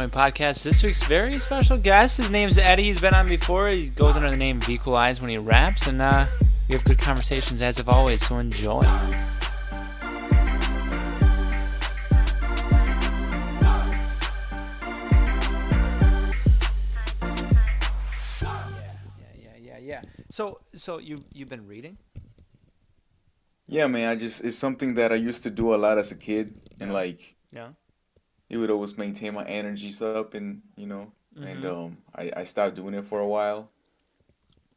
my podcast. This week's very special guest, his name's Eddie. He's been on before. He goes under the name Vqualize when he raps, and we have good conversations as of always, so enjoy. Yeah. So you've been reading? Yeah, man, it's something that I used to do a lot as a kid, and Yeah. like Yeah. it would always maintain my energies up, and and Mm-hmm. I stopped doing it for a while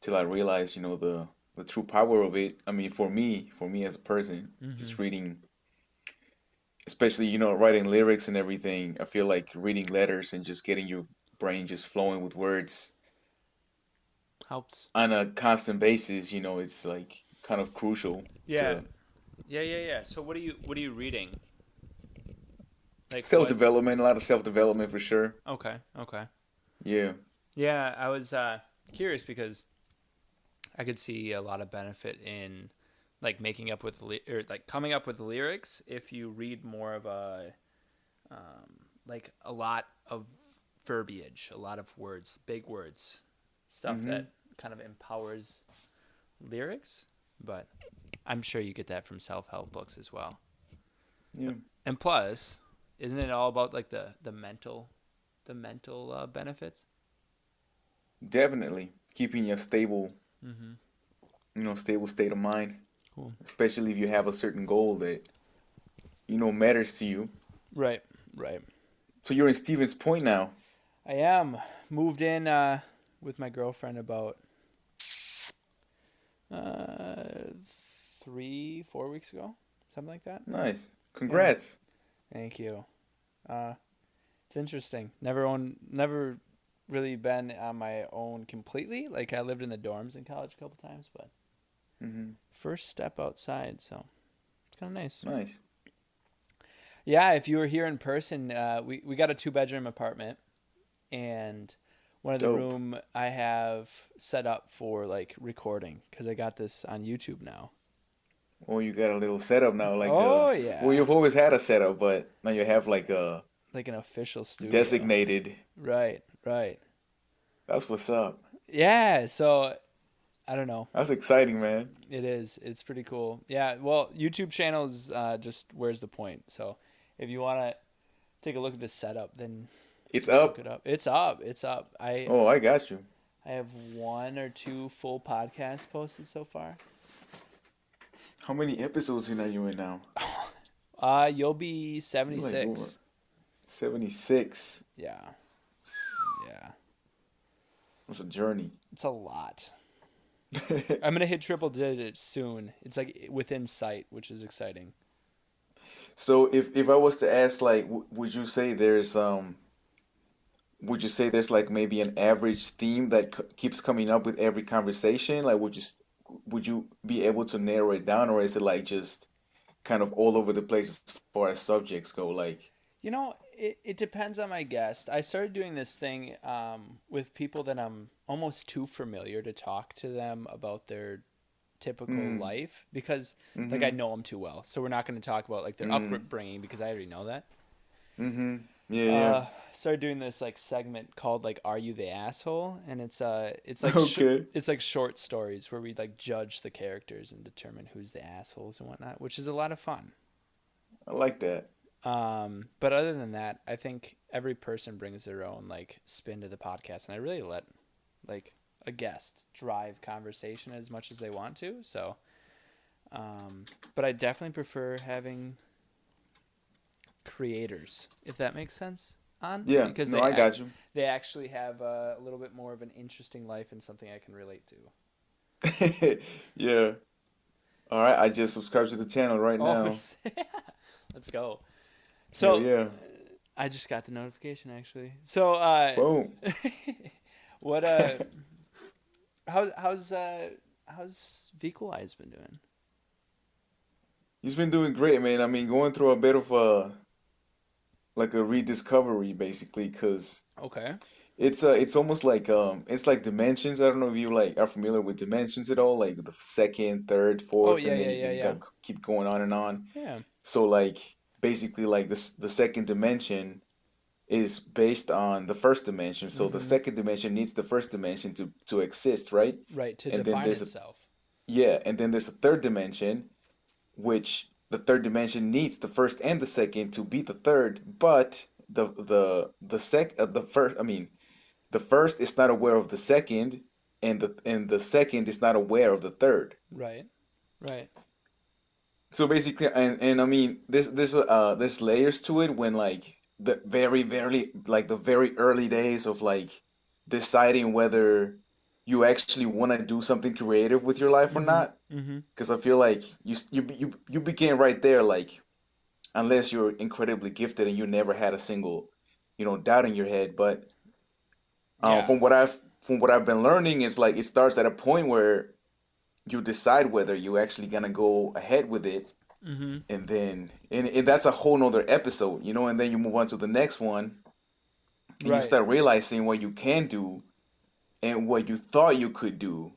till I realized, the true power of it. I mean, for me as a person, Mm-hmm. just reading, especially writing lyrics and everything. I feel like reading letters and just getting your brain just flowing with words Helps. on a constant basis. It's like kind of crucial Yeah. to Yeah. So what are you reading? Like self what? development. A lot of self development for sure. Okay. Yeah. Yeah, I was curious because I could see a lot of benefit in like making up with or like coming up with lyrics if you read more of a like a lot of verbiage, a lot of words, big words, stuff Mm-hmm. that kind of empowers lyrics. But I'm sure you get that from self-help books as well. Yeah. And plus, isn't it all about like the mental benefits? Definitely keeping a stable, Mm-hmm. stable state of mind, Cool. especially if you have a certain goal that matters to you. Right. Right. So you're in Stevens Point now. I am moved in with my girlfriend about uh, 3-4 weeks ago, something like that. Nice. Yeah, Congrats. thank you. Uh, it's interesting. Never really been on my own completely. Like I lived in the dorms in college a couple times, but Mm-hmm. first step outside, so it's kind of nice. Nice. Yeah, if you were here in person, we got a 2-bedroom apartment, and one of the Dope. room I have set up for like recording because I got this on YouTube now. Well, you got a little setup now, like Oh well, yeah, you've always had a setup, but now you have like a like an official studio. designated. Right. That's what's up. Yeah, so I don't know. That's exciting, man. It is. It's pretty cool. Yeah. Well, YouTube channel is just where's the point. So if you want to take a look at this setup, then It's just look up. it up. It's up. It's up. Oh, I got you. I have 1 or 2 full podcasts posted so far. How many episodes in are you in now? You'll be You're like over 76. 76. Yeah. Yeah. It's a journey. It's a lot. I'm gonna hit triple digits soon. It's like within sight, which is exciting. So if I was to ask, like, would you say there's like maybe an average theme that keeps coming up with every conversation? Like, would you be able to narrow it down, or is it like just kind of all over the place as far as subjects go? Like, It depends on my guest. I started doing this thing with people that I'm almost too familiar to talk to them about their typical mm, life because like I mm-hmm, know them too well. So we're not going to talk about like their mm, upbringing because I already know that. mm-hmm, yeah, yeah. Started doing this like segment called like "Are You the Asshole?" and Okay, it's like short stories where we like judge the characters and determine who's the assholes and whatnot, which is a lot of fun. I like that. But other than that, I think every person brings their own like spin to the podcast, and I really let like a guest drive conversation as much as they want to. So, but I definitely prefer having creators, if that makes sense, on Yeah, because no, I got you. they actually have a little bit more of an interesting life and something I can relate to. Yeah. All right, I just subscribed to the channel right Oh, now. let's go. Hell So yeah. I just got the notification actually. So Boom. what how's Vequalize been doing? He's been doing great, man. I mean, going through a bit of a like a rediscovery basically, because Okay. it's almost like it's like dimensions. I don't know if you like are familiar with dimensions at all, like the second, third, Oh fourth, yeah, and yeah, then yeah, you yeah. got keep going on and on. Yeah. So like basically like this the second dimension is based on the first dimension. So the Mm-hmm. second dimension needs the first dimension to exist, right? Right, to And then define there's a itself. yeah, and then there's a third dimension, which the third dimension needs the first and the second to be the third, but the first, I mean, the first is not aware of the second, and the second is not aware of the third. Right. Right. So basically, and I mean, there's layers to it when like the very like the very early days of like deciding whether you actually want to do something creative with your life or Mm-hmm. not. Mm-hmm. Because I feel like you begin right there, like unless you're incredibly gifted and you never had a single, doubt in your head. But Yeah. from what I've been learning is like it starts at a point where you decide whether you actually gonna go ahead with it, Mm-hmm. and that's a whole nother episode, and then you move on to the next one and you Right. start realizing what you can do and what you thought you could do,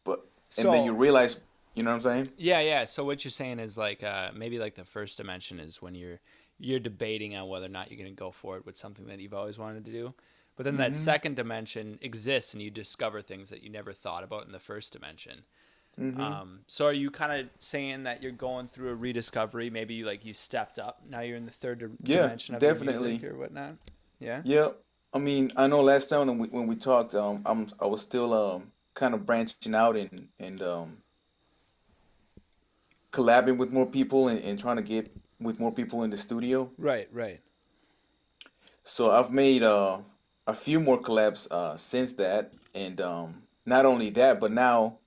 but and then you So realize, you know what I'm saying? yeah, yeah. So what you're saying is like maybe like the first dimension is when you're debating on whether or not you're going to go forward with something that you've always wanted to do. But then that Mm-hmm. second dimension exists and you discover things that you never thought about in the first dimension. Mm-hmm. So are you kind of saying that you're going through a rediscovery? Maybe you stepped up. Now you're in the third Yeah, dimension of your music definitely. or whatnot. Yeah. Yeah. I mean, I know last time when we talked, I was still kind of branching out and collabing with more people and trying to get with more people in the studio. Right. Right. So I've made a few more collabs since that, and not only that, but now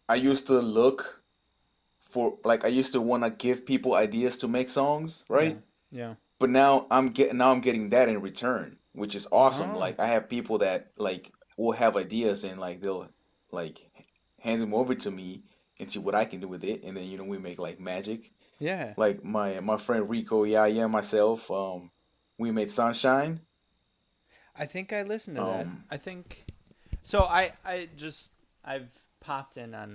I used to look for like I used to want to give people ideas to make songs, Yeah. right? Yeah. But now I'm getting that in return, which is awesome. Oh. Like I have people that like will have ideas and like they'll like hand them over to me and see what I can do with it, and then we make like magic. Yeah. Like my friend Rico, yeah, yeah, myself, we made Sunshine. I think I listened to that. Um, I think so. I've popped in on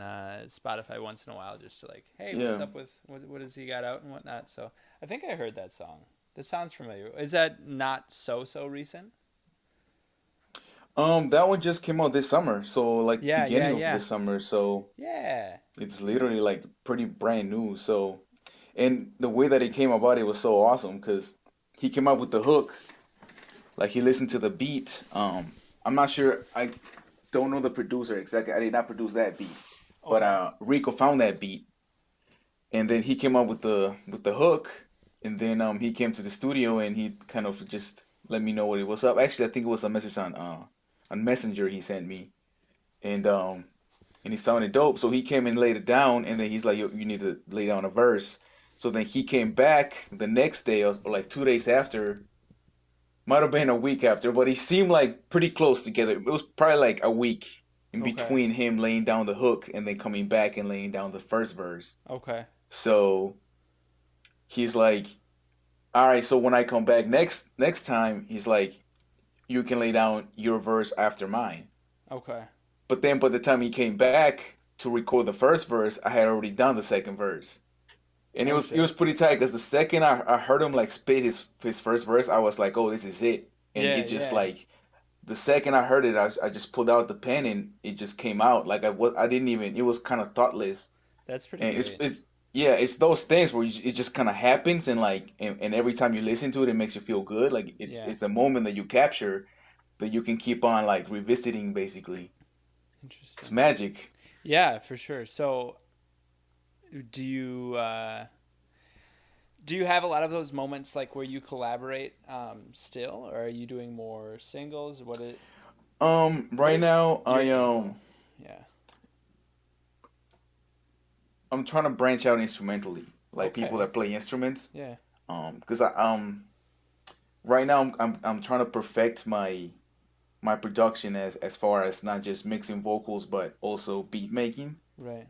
Spotify once in a while just to like, hey, what's yeah. up with what has he got out and whatnot. So I think I heard that song. That sounds familiar. Is that not so recent? That one just came out this summer, so like Yeah, yeah, beginning of yeah, this summer, so yeah. it's literally like pretty brand new. So, and the way that it came about, it was so awesome because he came up with the hook, like he listened to the beat. I'm not sure, I don't know the producer exactly. I did not produce that beat, but Okay, Rico found that beat, and then he came up with the hook, and then he came to the studio and he kind of just let me know what it was up. Actually, I think it was a message on Messenger he sent me, and and he sounded dope. So he came and laid it down, and then he's like, "Yo, you need to lay down a verse." So then he came back the next day, or like 2 days after, might have been a week after, but he seemed like pretty close together. It was probably like a week in okay, between him laying down the hook and then coming back and laying down the first verse. okay, So he's like, "All right, so when I come back next time, he's like, you can lay down your verse after mine." okay. But then by the time he came back to record the first verse, I had already done the second verse. And Oh it shit. was pretty tight because the second I heard him like spit his first verse, I was like, "Oh, this is it." And Yeah, it just yeah. like the second I heard it, I just pulled out the pen and it just came out. Like I didn't even, it was kind of thoughtless. That's pretty And great. it's yeah, it's those things where it just kind of happens, and like and every time you listen to it, it makes you feel good. Like Yeah. it's a moment that you capture that you can keep on like revisiting. Basically, it's Interesting. magic. Yeah, for sure. So do you do you have a lot of those moments like where you collaborate still, or are you doing more singles? What Right is now your I MO? Yeah. I'm trying to branch out instrumentally, like people Okay. that play instruments. Yeah. Because I right now I'm trying to perfect my production as far as not just mixing vocals but also beat making, Right.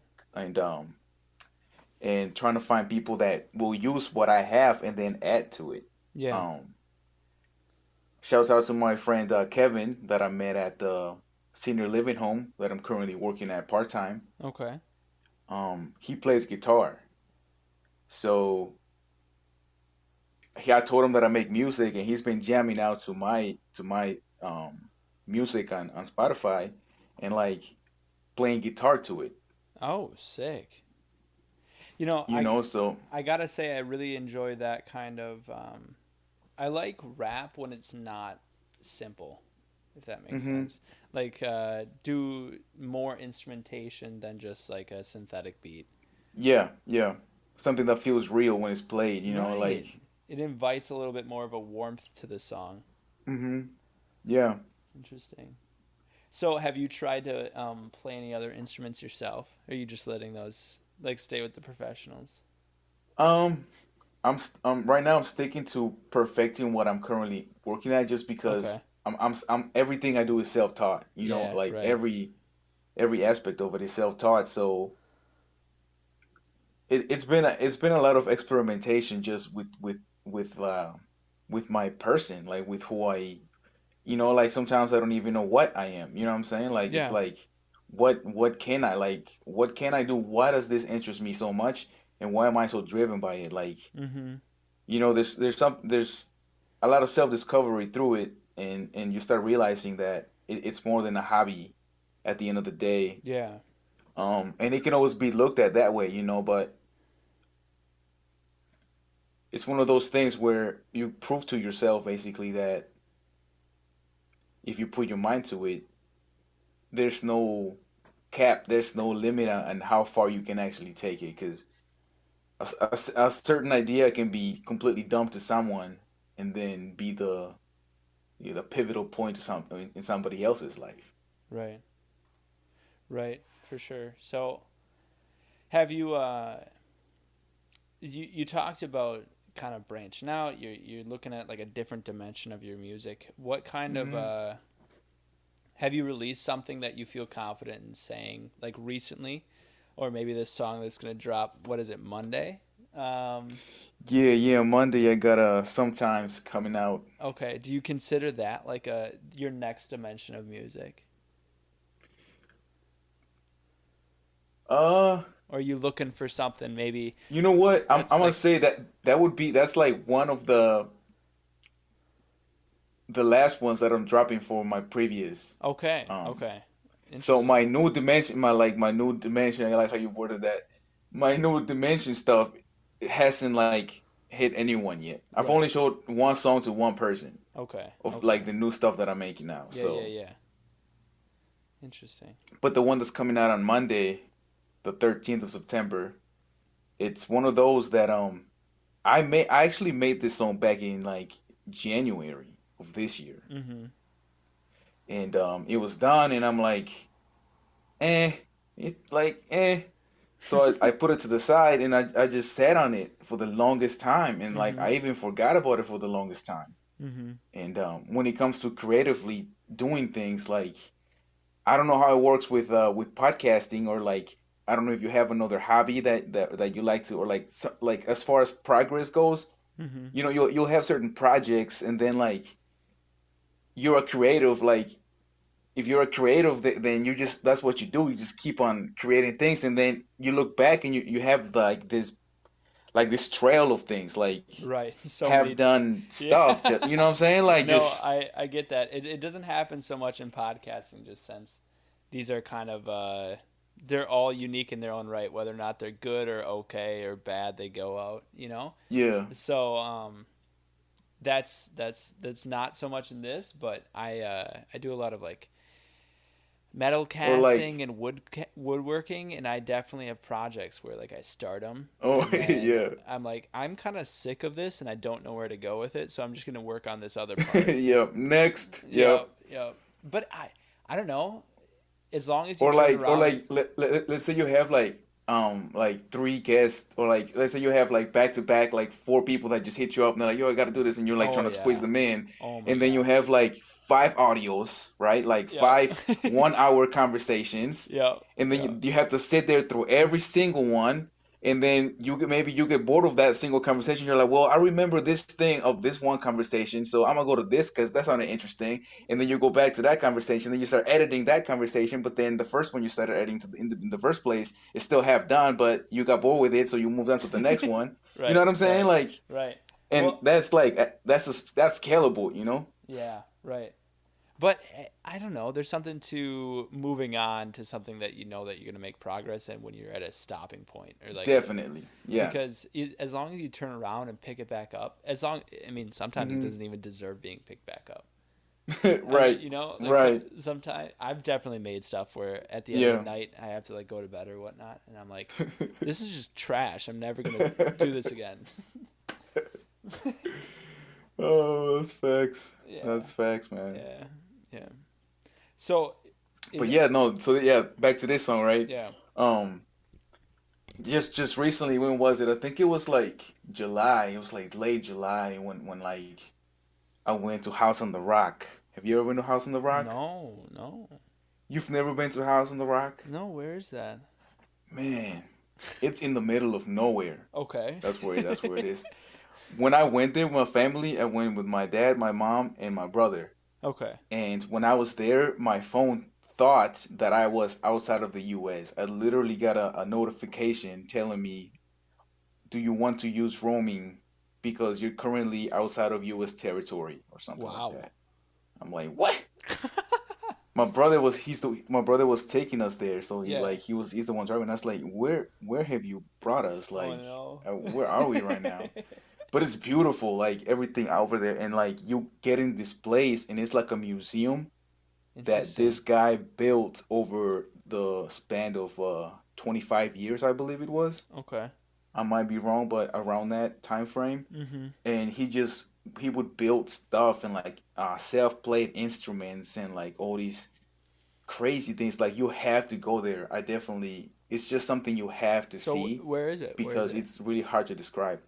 and trying to find people that will use what I have and then add to it. Yeah. Um, Shouts out to my friend Kevin that I met at the senior living home that I'm currently working at part time. Okay. He plays guitar, so I told him that I make music, and he's been jamming out to my music on Spotify, and like playing guitar to it. Oh, sick. You know, You know, so I gotta say I really enjoy that kind of. I like rap when it's not simple, if that makes hmm sense. Like do more instrumentation than just like a synthetic beat. yeah, yeah, something that feels real when it's played. You know, Right. like It invites a little bit more of a warmth to the song. hmm yeah. Interesting. So, have you tried to play any other instruments yourself? Or are you just letting those like stay with the professionals? Um, right now I'm sticking to perfecting what I'm currently working at, just Okay. because I'm everything I do is self-taught. You know, Yeah. like Right. every aspect of it is self-taught. So it's been a lot of experimentation just with my person, like with who I, like sometimes I don't even know what I am. You know what I'm saying? Like it's Yeah. like what can I do? Why does this interest me so much? And why am I so driven by it? Like, Mm-hmm. there's a lot of self-discovery through it, and you start realizing that it's more than a hobby at the end of the day. Yeah. And it can always be looked at that way, but it's one of those things where you prove to yourself basically that if you put your mind to it, there's no cap, there's no limit on how far you can actually take it. Because a certain idea can be completely dumb to someone, and then be the pivotal point to something in somebody else's life. Right. Right. For sure. So, have you you talked about kind of branching out. You're looking at like a different dimension of your music. What kind of hmm have you released something that you feel confident in saying like recently, or maybe this song that's gonna drop? What is it, Monday? Um, Yeah, yeah. Monday I got sometimes coming out. okay. Do you consider that like a your next dimension of music, Uh, or are you looking for something maybe you know what? I'm that's gonna like say that's like one of the last ones that I'm dropping for my previous. okay, Um, okay, so interesting, my new dimension. I like how you worded that. My new dimension stuff, it hasn't like hit anyone yet. I've only right? showed one song to one person Okay, of like okay, the new stuff that I'm making now. yeah, yeah, So, yeah, interesting. but the one that's coming out on Monday, the 13th of September, it's one of those that I actually made this song back in like January of this year, Mm-hmm. and it was done, and I'm like, eh, eh. So I put it to the side, and I just sat on it for the longest time, and like Mm-hmm. I even forgot about it for the longest time. Mm-hmm. And when it comes to creatively doing things, like I don't know how it works with podcasting, or like I don't know if you have another hobby that you like to, or like like as far as progress goes, Mm-hmm. you'll have certain projects, and then like you're a creative. Like if you're a creative, then you just that's what you do. You just keep on creating things, and then you look back, and you have like this trail of things, like Right. So have many. done Yeah. stuff. Just, you know what I'm saying? Like No, just I get that. It doesn't happen so much in podcasting, just since these are kind of they're all unique in their own right, whether or not they're good or okay or bad, they go out, you know? yeah, So that's not so much in this, but I do a lot of like metal or casting like and woodworking, and I definitely have projects where like I start them oh and then yeah, I'm like I'm kind of sick of this and I don't know where to go with it, so I'm just gonna work on this other part. yep. Next, yep. Yep, yep. But I don't know. As long as you Or turn like, around, let's say you have like three guests, or like let's say you have like back to back like four people that just hit you up, and they're like, yo, I got to do this, and you're like oh trying to squeeze yeah, them in. oh my And then you god, have like five audios, right? Like yep, five 1 hour conversations, yep, and then yep, you have to sit there through every single one. And then maybe you get bored of that single conversation. You're like, well, I remember this thing of this one conversation, so I'm gonna go to this because that sounded interesting. And then you go back to that conversation, then you start editing that conversation, but then the first one you started editing in the first place is still half done, but you got bored with it, so you moved on to the next one. You know right, what I'm saying? right, Like, right. And Well, that's like that's scalable, you know? yeah, right. But I don't know. There's something to moving on to something that you know that you're going to make progress in when you're at a stopping point, or like, Definitely. Yeah. because as long as you turn around and pick it back up, as long, I mean, sometimes it Hmm. doesn't even deserve being picked back up. I mean, Right. like, so Right. sometimes I've definitely made stuff where at the end of the Yeah. night I have to like go to bed or whatnot, and I'm like, this is just trash. I'm never gonna do this again. Oh, that's facts. Yeah, That's facts, man. yeah, yeah. So, But is yeah, no, so yeah, back to this song, right? yeah. Um, just recently, when was it? I think it was like July. It was like late July when like I went to House on the Rock. Have you ever been to House on the Rock? No, no, You've never been to House on the Rock? no. Where is that? Man, it's in the middle of nowhere. Okay. That's where it is. When I went there with my family, I went with my dad, my mom, and my brother. Okay. And when I was there, my phone thought that I was outside of the US. I literally got a notification telling me, "Do you want to use roaming because you're currently outside of US territory," or something like Wow. that. I'm like, "What?" My brother was taking us there, so Yeah. he's the one driving. I was like, "Where have you brought us? Oh Like, no. where are we right now?" But it's beautiful, like everything over there, and like you get in this place, and it's like a museum that this Interesting. guy built over the span of 25 years, I believe it was. Okay. I might be wrong, but around that time frame. Mm-hmm. And he would build stuff and like self-played instruments and like all these crazy things. Like you have to go there. I definitely, it's just something you have to So see where is it? Where is because it? it's really hard to describe.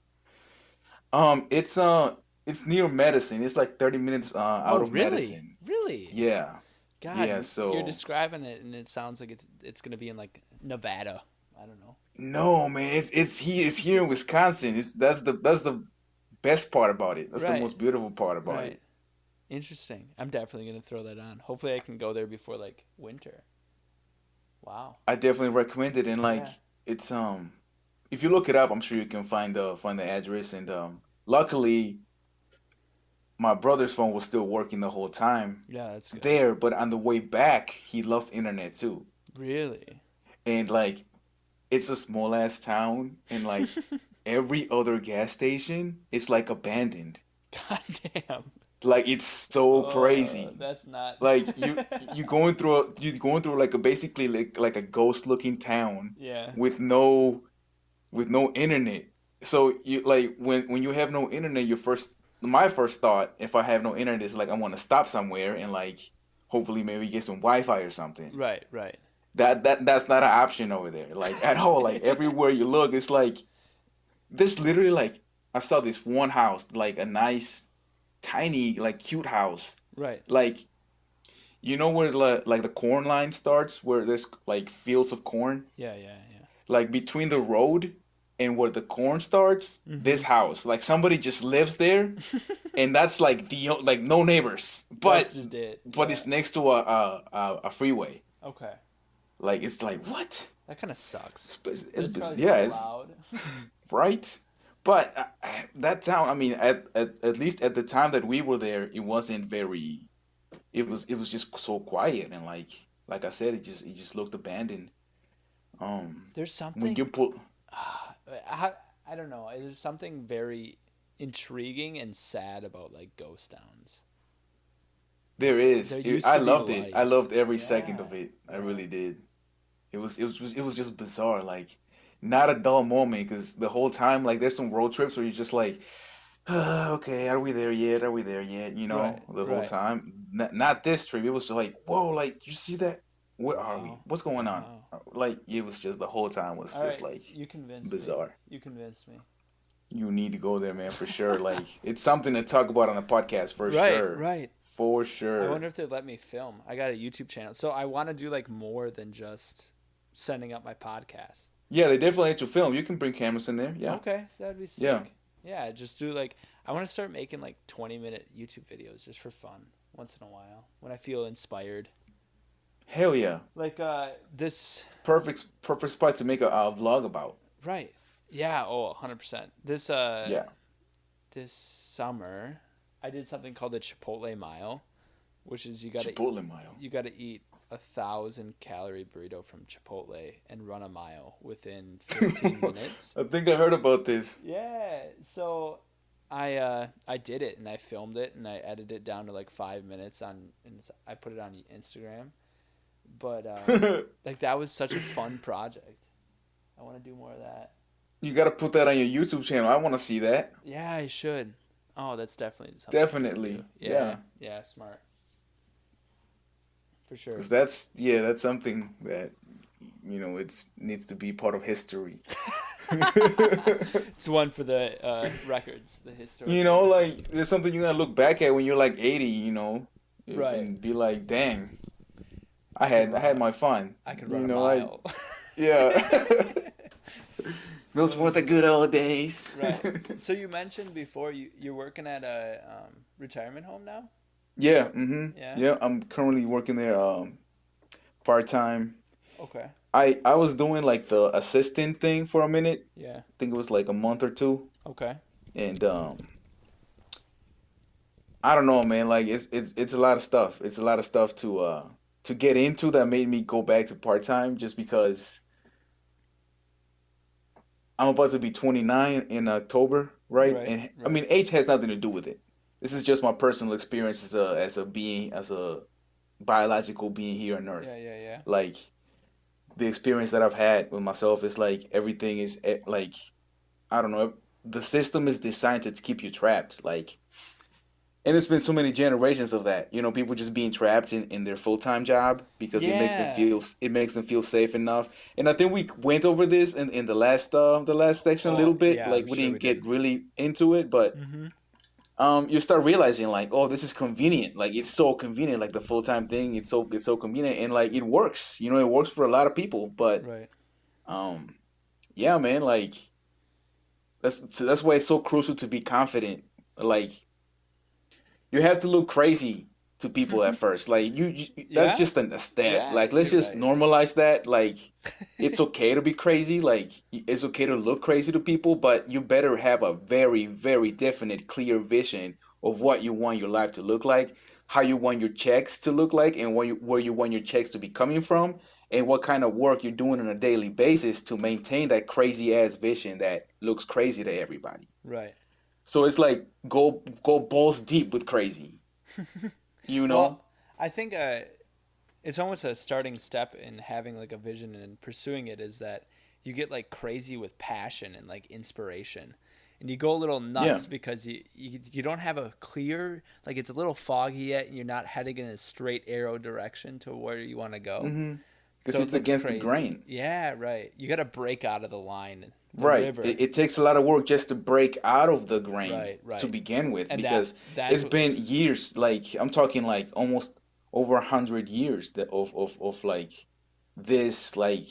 It's near Medicine. It's like 30 minutes Oh, out of really? Medicine. Really? Yeah. God, Yeah, you're so describing it, and it sounds like it's gonna be in like Nevada. I don't know. no, man, it's here in Wisconsin. That's the best part about it. That's the Right. most beautiful part about Right. it. Interesting. I'm definitely gonna throw that on. Hopefully, I can go there before like winter. Wow. I definitely recommend it, and like Yeah. it's if you look it up, I'm sure you can find the address. And luckily, my brother's phone was still working the whole time Yeah, that's good. there, but on the way back, he lost internet too. Really? And like it's a small ass town, and like every other gas station is like abandoned. God damn. Like it's so crazy. That's not. Like you going through like a basically like a ghost looking town Yeah. with no internet. So you like when you have no internet, my first thought if I have no internet is like I want to stop somewhere and like hopefully maybe get some Wi-Fi or something. Right. Right. That's not an option over there. Like at all. Like everywhere you look, it's like this literally like I saw this one house, like a nice tiny like cute house. Right. Like you know where like the corn line starts, where there's like fields of corn, Yeah. Yeah. Yeah. like between the road and where the corn starts. Mm-hmm. This house, like somebody just lives there, and that's like like no neighbors, That's just it. but Yeah. it's next to a freeway. Okay. Like it's like what? That kind of sucks. It's It's probably yeah, so it's loud. right. But that town, I mean, at least at the time that we were there, it wasn't very. It was just so quiet and like I said, it just looked abandoned. There's When you something. put I don't know. There's something very intriguing and sad about like ghost towns. there There is, used I to be loved it. I life. loved every second Yeah. of it. I Yeah. really did. It was just bizarre. Like not a dull moment because the whole time, like there's some road trips where you're just like, okay, are we there yet? Are we there yet? Right. The whole Right. time. Not this trip. It was just like, whoa, like you see that? Where are we? Wow. What's going on? Wow. Like it was just the whole time was All just right. like You convinced me. bizarre. You convinced me. You need to go there, man, for sure. Like it's something to talk about on the podcast for Right. sure. Right. For I sure. wonder if they let me film. I got a YouTube channel, so I want to do like more than just sending up my podcast. Yeah, they definitely let you film. You can bring cameras in there. Yeah. Okay, so that'd be Yeah. sick. Yeah, just do like I want to start making like 20-minute YouTube videos just for fun once in a while when I feel inspired. Hell yeah. Like this Perfect spot to make a vlog about. right. Yeah, oh, 100%. This Yeah. this summer I did something called the Chipotle Mile, which is Chipotle mile. you gotta eat 1,000 calorie burrito from Chipotle and run a mile within 15 minutes. I think I heard about this. Yeah, so I did it and I filmed it and I edited it down to like 5 minutes and I put it on Instagram. But like that was such a fun project. I want to do more of that. You gotta put that on your YouTube channel. I want to see that. Yeah, I should. Oh, that's definitely something I want to do. Definitely. Yeah, Yeah. yeah, smart for sure. Because that's, yeah, that's something that, it needs to be part of history. It's one for the records, the historical Like, records. there's something you're gonna look back at when you're like 80, Right. and be like, dang, I I could had I run had a my fun. I could run a mile. Yeah. Those were the good old days. Right. So you mentioned before you're working at a retirement home now? Yeah, mm-hmm. Yeah. Yeah, I'm currently working there part-time. Okay. I was doing like the assistant thing for a minute. Yeah. I think it was like a month or two. Okay. And I don't know, man, like it's a lot of stuff. It's a lot of stuff to get into that made me go back to part-time just because I'm about to be 29 in October, right? Right. And I Right. mean, age has nothing to do with it. This is just my personal experience as a biological being here on Yeah. Earth. Yeah. Yeah. Like the experience that I've had with myself is like everything is like I don't know. The system is designed to keep you trapped. Like, and it's been so many generations of that. People just being trapped in their full time job because Yeah. it makes them feel safe enough. And I think we went over this in the last section a Oh, little bit. yeah. I'm Like we sure we didn't did. get really into it, but Mm-hmm. you start realizing like, oh, this is convenient. Like it's so convenient. Like the full time thing, it's so convenient, and like it works. It works for a lot of people. But Right. um, yeah, man, like that's why it's so crucial to be confident. Like you have to look crazy to people at first. Like that's Yeah. just a step. Yeah. Like let's You're just right. normalize that. Like it's okay to be crazy. Like it's okay to look crazy to people, but you better have a very, very definite, clear vision of what you want your life to look like, how you want your checks to look like, and where you want your checks to be coming from, and what kind of work you're doing on a daily basis to maintain that crazy ass vision that looks crazy to everybody. Right. So it's like go balls deep with crazy, you know? Well, I think it's almost a starting step in having like a vision and pursuing it is that you get like crazy with passion and like inspiration. And you go a little Yeah. nuts because you don't have a clear, like it's a little foggy yet and you're not heading in a straight arrow direction to where you want to go. Mm-hmm. Because So it it's looks against the crazy. grain. Yeah, right. You got to break out of the line, the Right. river. It takes a lot of work just to break out of the grain Right, to right. begin with And because that's it's what been looks years, like I'm talking like almost over 100 years of like this like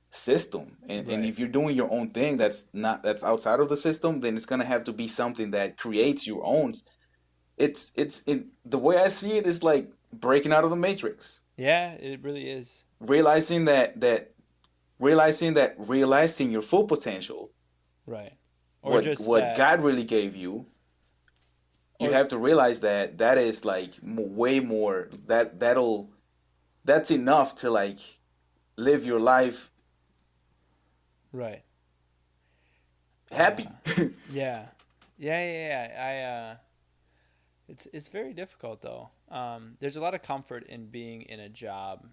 system. And right. if you're doing your own thing that's outside of the system, then it's gonna have to be something that creates your own. The way I see it is like breaking out of the matrix. Yeah, it really is. Realizing that realizing your full potential, Right. Or just what that God really gave you, you or have to realize that that is like way more that's enough to like live your life right. happy. Yeah. Yeah, yeah, yeah. It's very difficult though. There's a lot of comfort in being in a job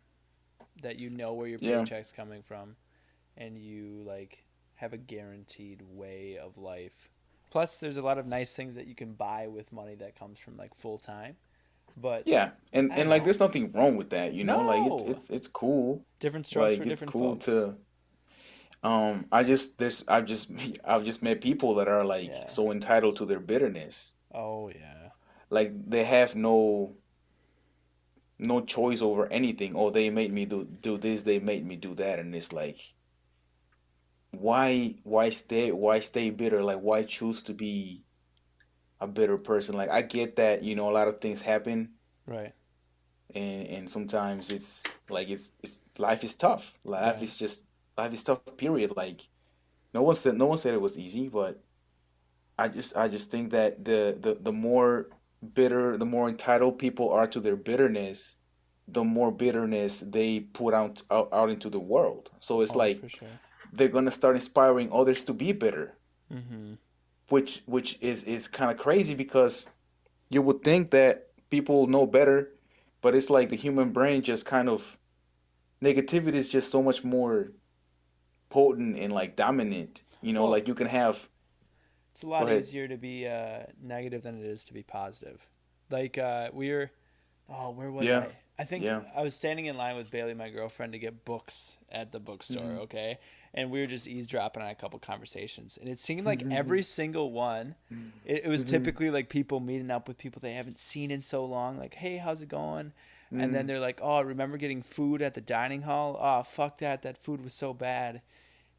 that you know where your Yeah. paycheck's coming from and you like have a guaranteed way of life. Plus there's a lot of nice things that you can buy with money that comes from like full time. But Yeah. I And don't like know. there's nothing wrong with that, Like No. it's cool. Different strokes for Like it's different cool folks. to I've just met people that are like Yeah. so entitled to their bitterness. Oh yeah. Like they have no choice over anything. Oh, they made me do this, they made me do that, and it's like why stay bitter? Like why choose to be a bitter person? Like I get that, a lot of things happen Right. and sometimes it's like it's life is tough. Right. Life is tough, period. Like no one said it was easy, but I just think that the more bitter, the more entitled people are to their bitterness, the more bitterness they put out into the world. So it's Oh, like for sure. they're gonna start inspiring others to be bitter, Mm-hmm. which is kind of crazy because you would think that people know better, but it's like the human brain just kind of negativity is just so much more potent and like dominant. Well, Like you can have. it's a Go lot ahead. easier to be negative than it is to be positive. Like we were, oh, where was Yeah, I think yeah. I was standing in line with Bailey, my girlfriend, to get books at the bookstore. Okay, and we were just eavesdropping on a couple conversations, and it seemed like every single one, it was typically like people meeting up with people they haven't seen in so long. Like, hey, how's it going? And then they're like, oh, remember getting food at the dining hall? Oh, fuck that! That food was so bad.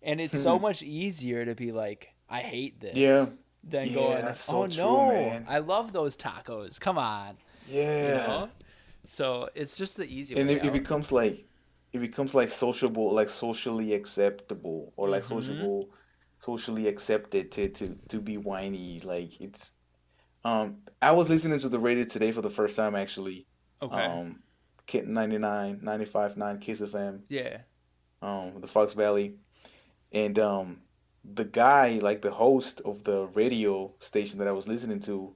And it's so much easier to be like, I hate Yeah, this than yeah, going, that's oh so true, no, man. I love those tacos. Come on. You Yeah. know? So it's just the easy And way it out. becomes like sociable, like socially acceptable, or like Mm-hmm. socially accepted to be whiny. Like I was listening to the radio today for the first time actually. Okay. Um Kit 99, 95.9 Kiss FM, Yeah. the Fox Valley. And the guy, like the host of the radio station that I was listening to,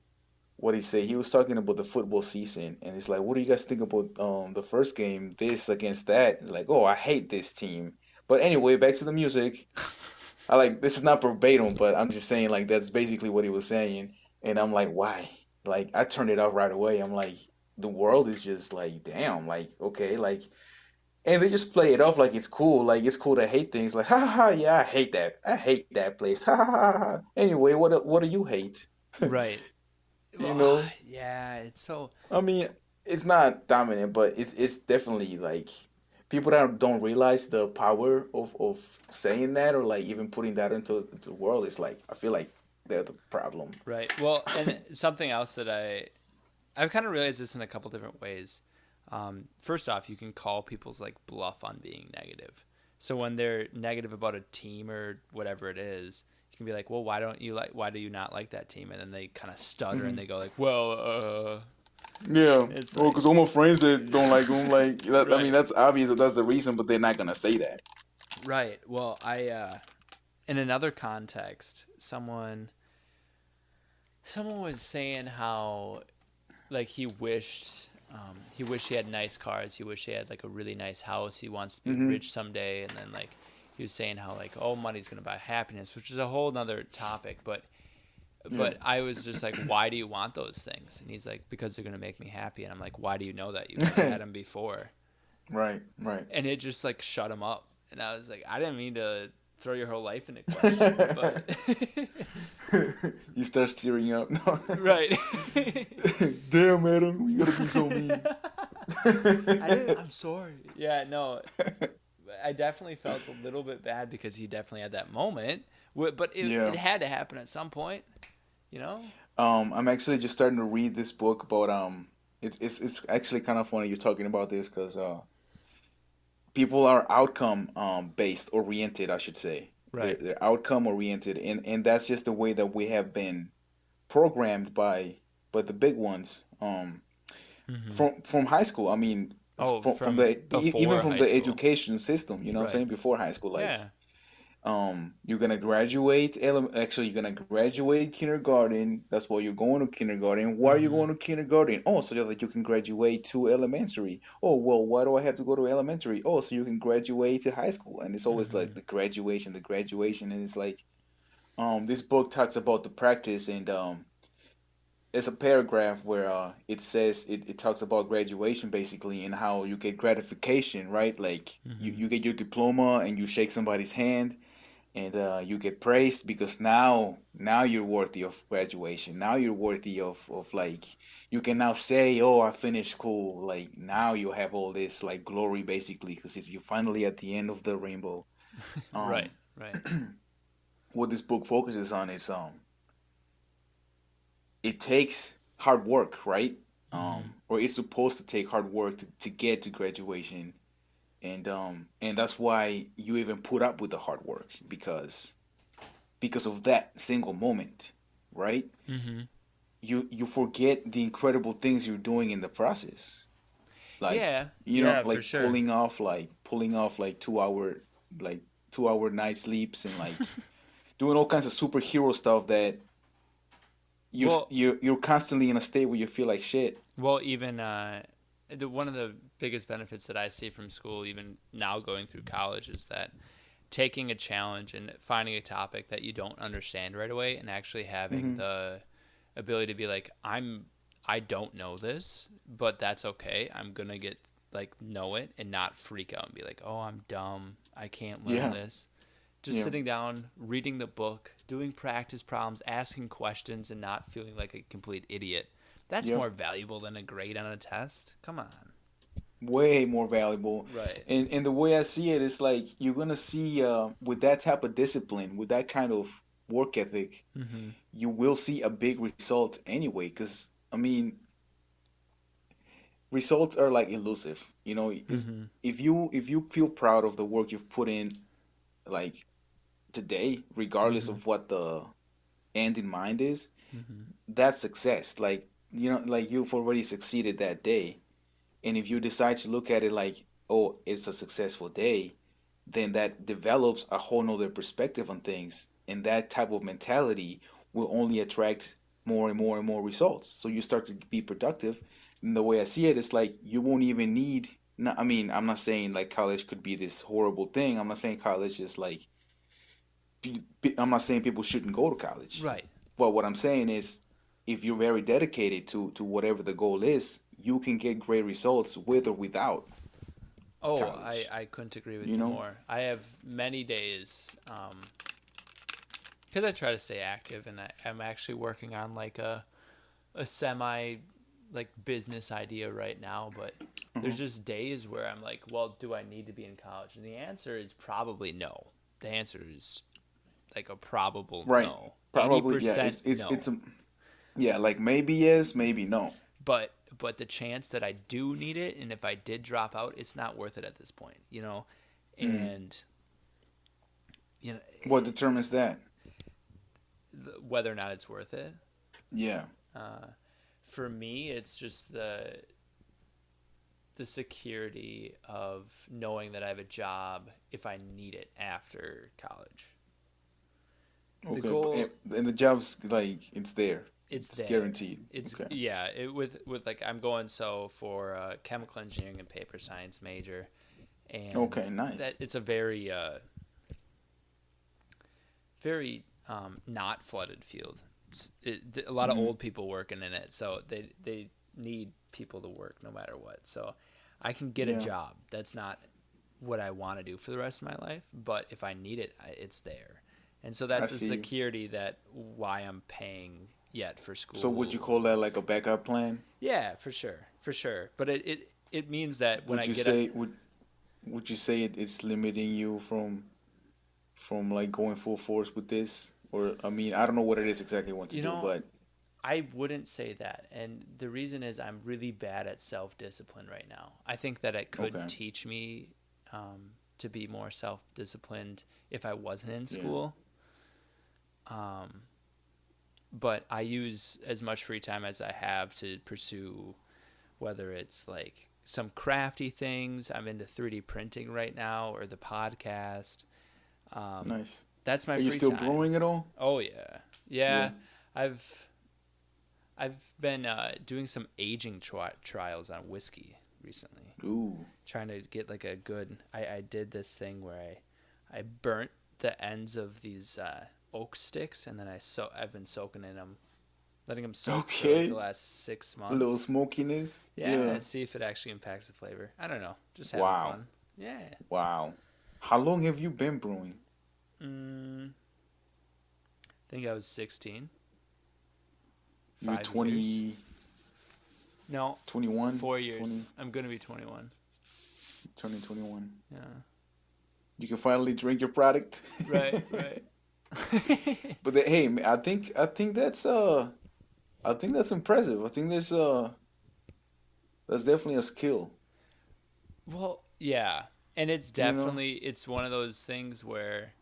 what he say? He was talking about the football season, and it's like, what do you guys think about the first game, this against that? It's like, oh, I hate this team. But anyway, back to the music. I like this is not verbatim, but I'm just saying like that's basically what he was saying, and I'm like, why? Like I turned it off right away. I'm like, the world is just like, damn, like okay, like, and they just play it off like it's cool to hate things. Like, ha ha, ha yeah, I hate that place, ha ha ha. Ha. Anyway, what do you hate? Right. You Oh, know? yeah, it's so I mean, it's not dominant, but it's definitely like people that don't realize the power of saying that or like even putting that into the world. It's like I feel like they're the problem. right. Well, and something else that I've kind of realized this in a couple different ways. First off, you can call people's like bluff on being negative. So when they're negative about a team or whatever it is, you can be like, "Well, why do you not like that team?" And then they kind of stutter and Hmm. they go like, "Well, Yeah, it's well, like because all my friends that don't like them, like that. I mean, right, that's obvious that that's the reason, but they're not gonna say that. right." Well, I in another context, someone was saying how like he wished he had nice cars. He wished he had like a really nice house. He wants to be Hmm. rich someday. And then like he was saying how like oh money's gonna buy happiness, which is a whole nother topic. Yeah. But I was just like, why do you want those things? And he's like, because they're gonna make me happy. And I'm like, why do you know that? You've never had them before. Right. Right. And it just like shut him up. And I was like, I didn't mean to throw your whole life into question, but You start steering up. No. right. Damn, Adam, you gotta be so mean. I didn't. I'm sorry. Yeah, no. I definitely felt a little bit bad because he definitely had that moment. But it Yeah. had to happen at some point, you know? I'm actually just starting to read this book about it's actually kind of funny you're talking about this because people are outcome based oriented, I should say. They're Right. they're outcome oriented, and that's just the way that we have been programmed by the big ones Hmm. from high school. I mean, Oh, from from the even before from high the school. education system. You know what I'm Right. saying? Before high school, like Yeah. you're gonna actually you're gonna graduate kindergarten. That's why you're going to kindergarten. Why are you Hmm. going to kindergarten? Oh, so that you can graduate to elementary. Oh, well, why do I have to go to elementary? Oh, so you can graduate to high school. And it's always Hmm. like the graduation, and it's like this book talks about the practice, and there's a paragraph where it says it talks about graduation basically and how you get gratification, right? Like Hmm. you get your diploma and you shake somebody's hand and you get praised because now you're worthy of graduation. Now you're worthy of like you can now say, oh, I finished school. Like now you have all this like glory basically because it's you finally at the end of the rainbow. Right. um Right. what this book focuses on is it takes hard work, right? Hmm. Or it's supposed to take hard work to get to graduation, and that's why you even put up with the hard work because of that single moment. right? Mm-hmm. You forget the incredible things you're doing in the process. Like, Yeah, you know, yeah, for like sure. pulling off like 2 hour like 2 hour night sleeps and like doing all kinds of superhero stuff that Well, you're constantly in a state where you feel like shit. even one of the biggest benefits that I see from school, even now going through college, is that taking a challenge and finding a topic that you don't understand right away, and actually having Hmm. the ability to be like, I don't know this, but that's okay. I'm gonna get like know it and not freak out and be like, oh, I'm dumb. I can't learn Yeah, this. Just yeah, sitting down, reading the book, doing practice problems, asking questions, and not feeling like a complete idiot. That's yep. more valuable than a grade on a test. Come on. Way more valuable. Right. And the way I see it is like you're gonna see with that type of discipline, with that kind of work ethic, Mm-hmm. you will see a big result anyway. Because I mean, results are like elusive. You know, it's Mm-hmm. if you feel proud of the work you've put in, like today, regardless Mm-hmm. of what the end in mind is, Mm-hmm. that's success. Like you know, like you've already succeeded that day. And if you decide to look at it like, oh, it's a successful day, then that develops a whole nother perspective on things. And that type of mentality will only attract more and more and more results. So you start to be productive. And the way I see it is like you won't even need. No, I mean, I'm not saying like college could be this horrible thing. I'm not saying college is like. I'm not saying people shouldn't go to college. Right. But what I'm saying is, if you're very dedicated to whatever the goal is, you can get great results with or without Oh, college. I couldn't agree with You you know? more. I have many days, because I try to stay active, and I'm actually working on like a semi like business idea right now. But Uh-huh. there's just days where I'm like, well, do I need to be in college? And the answer is probably no. The answer is like a probable Right. no. Eighty Probably. Yeah. percent It's no. a yeah. Like maybe yes, maybe no. But the chance that I do need it, and if I did drop out, it's not worth it at this point. Mm. And you know What determines that? whether or not it's worth it. Yeah. For me, it's just the security of knowing that I have a job if I need it after college. The Okay. But goal, and the job's like it's there. it's It's there. guaranteed. It's Okay. yeah. With like I'm going for chemical engineering and paper science major, and Okay. that Nice. it's a very very not flooded field. A lot of Mm-hmm. old people working in it, so they need people to work no matter what. So I can get a Yeah. job. That's not what I want to do for the rest of my life, but if I need it, it's there. And so I that's the see. security that why I'm paying yet for So would you school. call that like a backup plan? Yeah, for sure, for sure. But it means that when I Would you get a say would you say it's limiting you from like going full force with this? Or I mean, I don't know what it is exactly you want to you do, know but I wouldn't say that. And the reason is I'm really bad at self discipline right now. I think that it could okay. teach me to be more self disciplined if I wasn't in Yeah. school. But I use as much free time as I have to pursue whether it's like some crafty things. I'm into 3D printing right now or the podcast. Um, Nice. that's my Are you free still time. brewing at all? Oh yeah. Yeah. Yeah. I've I've been doing some aging trials on whiskey recently, Ooh. trying to get like a good. I did this thing where I burnt the ends of these oak sticks, and then I've been soaking in them, letting them soak for like the Okay. last six A little months. smokiness. Yeah, Yeah. see if it actually impacts the flavor. I don't know, just having Wow. fun. Yeah. Wow. How long have you been brewing? I think I was 16. You're 5 years. 20, No, 21, 4 years. 20, I'm gonna be 21. turning 21. Yeah. You can finally drink your product. Right. Right. But hey, I think that's impressive. I think that's definitely a skill. Well, yeah. And You know? it's one of those things where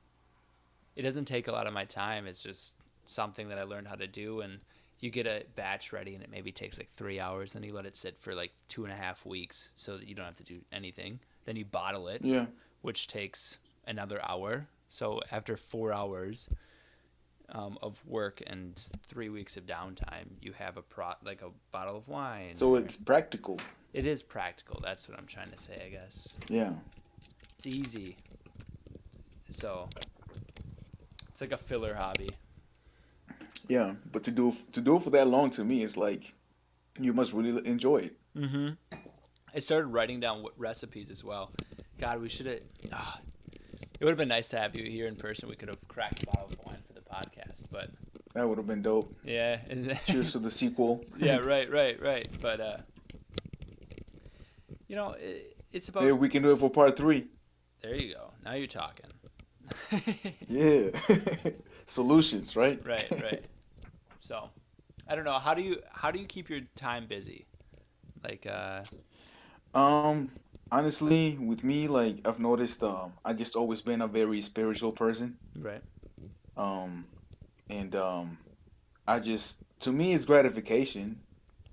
it doesn't take a lot of my time. It's just something that I learned how to do, and you get a batch ready and it maybe takes like 3 hours, then you let it sit for like 2.5 weeks so that you don't have to do anything. Then you bottle it, Yeah. which takes another hour. So after 4 hours of work and 3 weeks of downtime, you have like a bottle of wine. So Or it's practical. it is practical. That's what I'm trying to say, I guess. Yeah. It's easy. So it's like a filler hobby. Yeah. But to do it for that long, to me, it's like you must really enjoy it. Mm-hmm. I started writing down recipes as well. God, we should have. It would have been nice to have you here in person. We could have cracked a bottle of wine for the podcast, but That would have been dope. yeah. Cheers to the sequel. Yeah, right. But it's about. Maybe we can do it for part 3. There you go. Now you're talking. Yeah. Solutions, right? Right. So, I don't know. How do you keep your time busy? Like, Um, Honestly, with me, like I've noticed, I just always been a very spiritual person. right. Um, and I just to me it's gratification,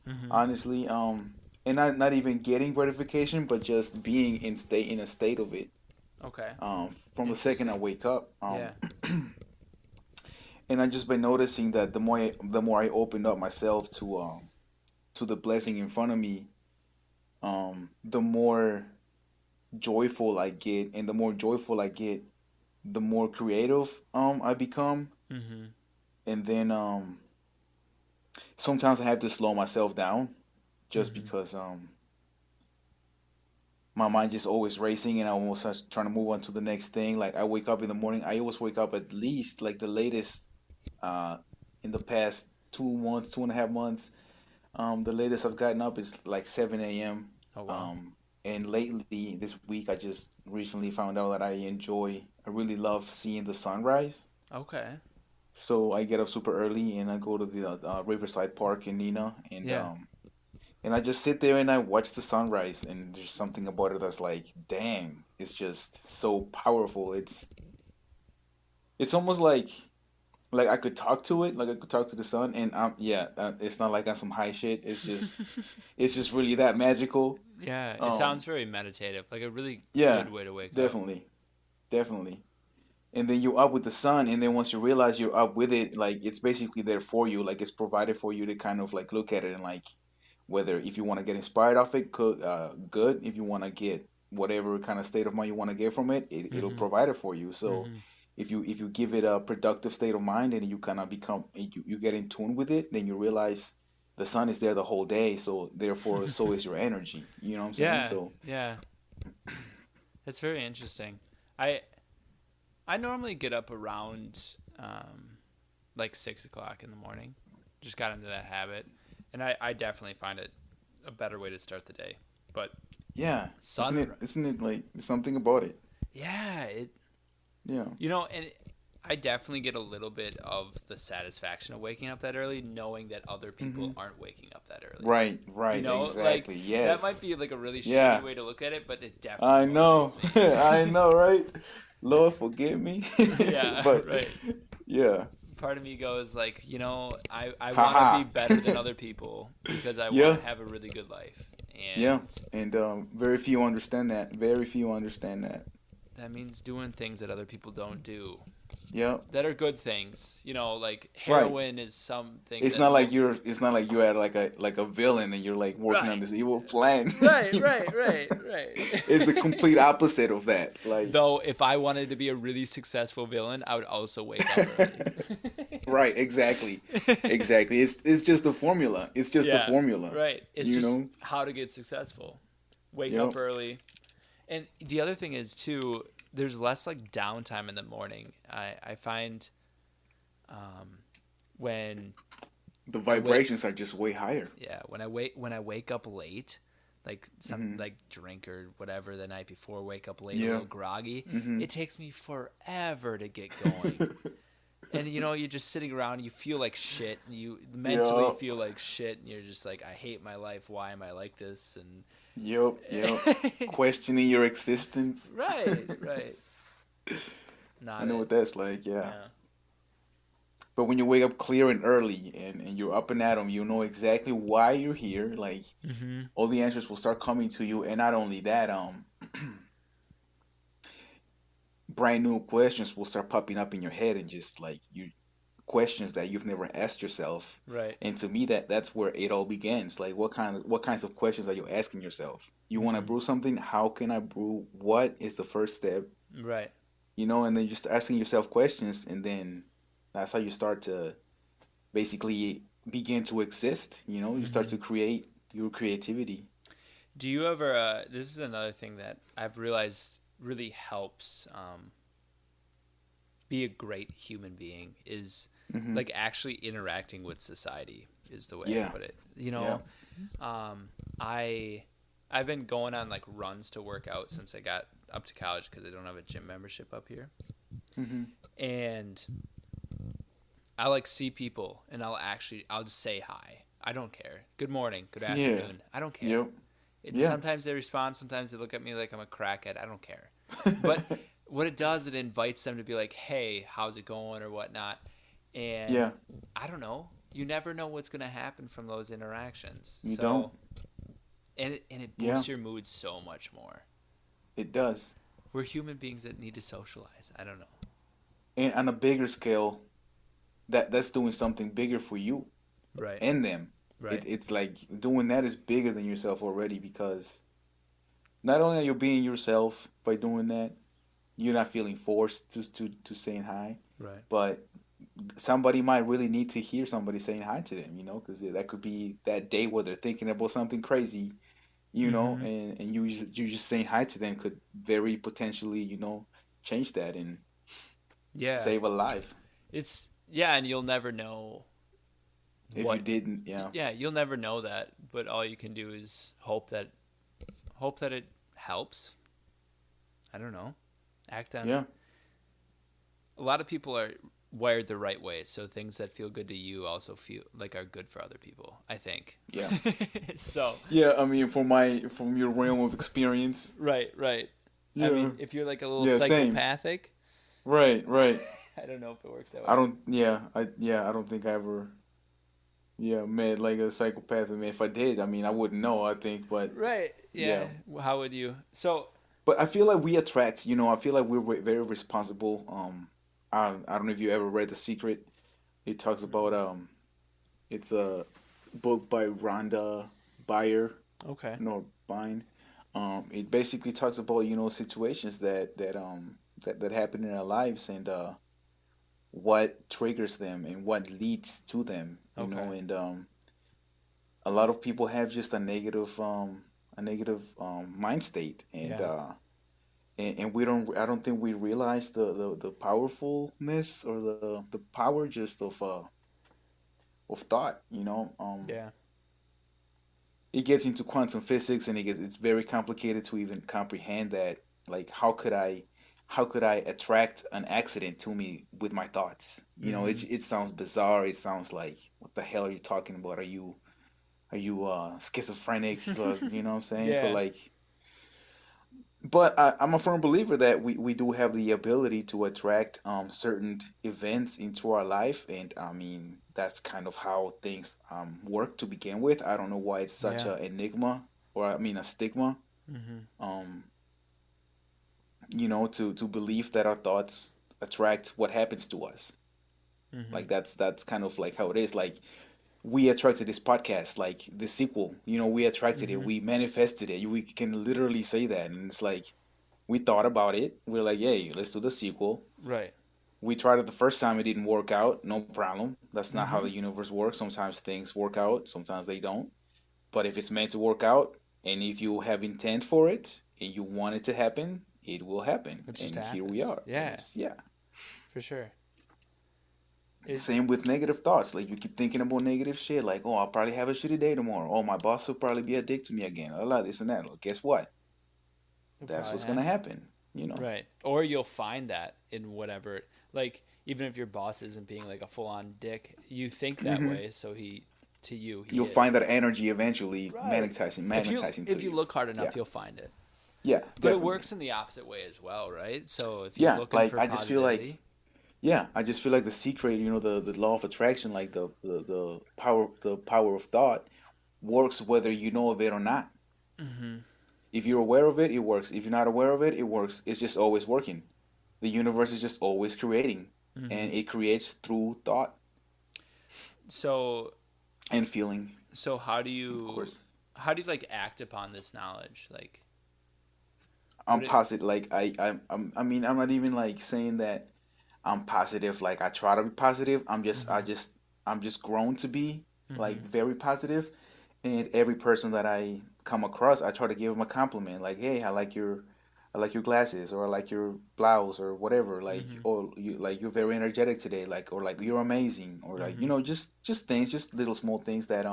Mm-hmm. honestly. And not even getting gratification, but just being in a state of it. Okay. From the second I Interesting. wake up. Yeah. And I just been noticing that the more I open up myself to the blessing in front of me, the more joyful I get, and the more joyful I get, the more creative I become. Mm-hmm. And then sometimes I have to slow myself down just Mm-hmm. because my mind just always racing, and I almost start trying to move on to the next thing. Like I wake up in the morning, I always wake up at least like the latest uh in the past 2 months, 2.5 months. The latest I've gotten up is like 7 a.m. Oh wow. Um, and lately this week I just recently found out that I really love seeing the sunrise. Okay. So I get up super early and I go to the Riverside Park in Nina, Yeah. and I just sit there and I watch the sunrise, and there's something about it that's like, dang, it's just so powerful. It's almost like I could talk to it, like I could talk to the sun, and yeah, it's not like on some high shit. It's just really that magical. Yeah. It sounds Um, very meditative. Like a really yeah, good way to wake up. definitely, definitely. And then you're up with the sun, and then once you realize you're up with it, like it's basically there for you, like it's provided for you to kind of like look at it, and like whether if you want to get inspired off it, good. If you want to get whatever kind of state of mind you want to get from it, it'll Mm-hmm. provide it for you. So Mm-hmm. if you give it a productive state of mind, and you kind of you get in tune with it, then you realize the sun is there the whole day, so therefore so is your energy. You know what I'm saying? Yeah. So Yeah. That's very interesting. I I normally get up around like 6 o'clock in the morning. Just got into that habit, and I definitely find it a better way to start the day. But yeah, sun, isn't it like something about it? yeah, it Yeah. and I definitely get a little bit of the satisfaction of waking up that early, knowing that other people Hmm. aren't waking up that early. Right, Like exactly. that might Yes. be like a really shitty Yeah. way to look at it, but it definitely I know. motivates me. I know, right? Lord forgive me. Yeah, But right. yeah. Part of me goes like, I want to be Haha. better than other people because I want Yeah. to have a really good life. Yeah. And And very few understand that. Very few understand that. that means doing things that other people don't do Yeah. that are good things. Like Right. heroin is something It's that not like you're at like a villain and you're like working on right. this evil plan. Right, You right, know? right, right. It's the complete opposite of that. Like Though if I wanted to be a really successful villain, I would also wake up early. right, exactly. Exactly. It's just the formula. It's just the Yeah, formula. right. It's You just know? how to get successful. Wake up Yep. early. And the other thing is too, there's less like downtime in the morning. I find um, when The I wake vibrations are just way higher. when I wake up late, like some Hmm. like drink or whatever the night before, wake up late a Yeah. little groggy, Hmm. it takes me forever to get going. And you're just sitting around, you feel like shit, and you mentally Yup. feel like shit, and you're just like, I hate my life. Why am I like this? And Yep. Questioning your existence. right, right. I Not know it. what that's like, yeah. Yeah. But when you wake up clear and early and you're up and at 'em, you know exactly why you're here. Like Mm-hmm. all the answers will start coming to you, and not only that, brand new questions will start popping up in your head, and just like you questions that you've never asked yourself. Right. And to me, that's where it all begins. Like what kinds of questions are you asking yourself? You want to Mm-hmm. brew something? How can I brew? What is the first step? Right. And then just asking yourself questions, and then that's how you start to basically begin to exist. You start Mm-hmm. to create your creativity. Do you ever? This is another thing that I've realized really helps be a great human being is Hmm. like actually interacting with society is the way I Yeah, put it. yeah, Um, I I've been going on like runs to work out since I got up to college because I don't have a gym membership up here, hmm, and I like see people and I'll just say hi. I don't care. Good morning, good yeah, afternoon. I don't care. yep, It yeah. sometimes they respond, sometimes they look at me like I'm a crackhead. I don't care. But what it does, it invites them to be like, "Hey, how's it going?" or whatnot. And Yeah, I don't know. You never know what's going to happen from those interactions. you don't. So, and it Yeah, boosts your mood so much more. it does. We're human beings that need to socialize. I don't know. And on a bigger scale, that's doing something bigger for you Right. and them. Right. It's like doing that is bigger than yourself already, because not only are you being yourself by doing that, you're not feeling forced to saying hi, Right. but somebody might really need to hear somebody saying hi to them, because that could be that day where they're thinking about something crazy, Mhm. and you just saying hi to them could very potentially, change that and Yeah. save a life. Yeah, and you'll never know If you what didn't, yeah, yeah, you'll never know that, but all you can do is hope that it helps. I don't know. Act on yeah, A lot of people are wired the right way, so things that feel good to you also feel like are good for other people, I think. yeah, So, yeah. I mean, from your realm of experience, right, right. I yeah, mean, if you're like a little yeah, same, psychopathic, right, right. I don't know if it works that I way. don't, I don't think I ever, yeah, met like a psychopath. I mean, if I did, I mean, I wouldn't know. I think, but Right. yeah. Yeah. How would you? So, But I feel like we attract, I feel like we're very responsible. I don't know if you ever read The Secret. It talks about it's a book by Rhonda Byrne. okay. No, Byrne. It basically talks about situations that happen in our lives, and what triggers them and what leads to them. Okay. And a lot of people have just a negative mind state, Yeah. and I don't think we realize the powerfulness, or the power just of thought. Yeah. It gets into quantum physics, and it's very complicated to even comprehend that. Like, how could I attract an accident to me with my thoughts? Mhm. It sounds bizarre. It sounds like, what the hell are you talking about? Are you schizophrenic? You know what I'm saying? So Yeah. like, but I'm a firm believer that we do have the ability to attract certain events into our life, and I mean, that's kind of how things work to begin with. I don't know why it's such Yeah. a enigma, or I mean a stigma, Mhm. um, to believe that our thoughts attract what happens to us. Like, Mhm. that's kind of like how it is. Like, we attracted this podcast, like the sequel. We attracted it. Mhm. We manifested it. We can literally say that, and it's like, we thought about it. We're like, hey, let's do the sequel. Right. We tried it the first time, it didn't work out. No problem. That's not how Mhm. the universe works. Sometimes things work out, sometimes they don't. But if it's meant to work out, and if you have intent for it, and you want it to happen, it will happen. It just And here we happens. are. And Yeah, it's, yeah. for sure. It Same with negative thoughts. Like, you keep thinking about negative shit. Like, oh, I'll probably have a shitty day tomorrow. Oh, my boss will probably be a dick to me again. This and that. Well, guess what? will That's probably what's gonna happen. happen. Right. Or you'll find that in whatever, like, even if your boss isn't being like a full on dick, you think that Hmm. way, so to you, he You'll is. find that energy eventually Right. magnetizing to If you you. look hard Yeah. enough, you'll find it. Yeah, But it definitely. works in the opposite way as well, right? So if you're Yeah, looking like, for I just feel like, positivity, yeah, I just feel like the secret, the law of attraction, like the power of thought works whether you know of it or not. Mm-hmm. If you're aware of it, it works. If you're not aware of it, it works. It's just always working. The universe is just always creating, Mm-hmm. and it creates through thought So and feeling, so of course. how do you like act upon this knowledge? Like I'm what it positive. Like I mean, I'm not even like saying that I'm positive. Like I try to be positive. mm-hmm. I'm just grown to be like Mm-hmm. very positive, and every person that I come across, I try to give them a compliment. Like, hey, I like your glasses, or I like your blouse, or whatever. Like, Mm-hmm. or you like you're very energetic today. Like, or like you're amazing, or like Mm-hmm. just things, just little small things that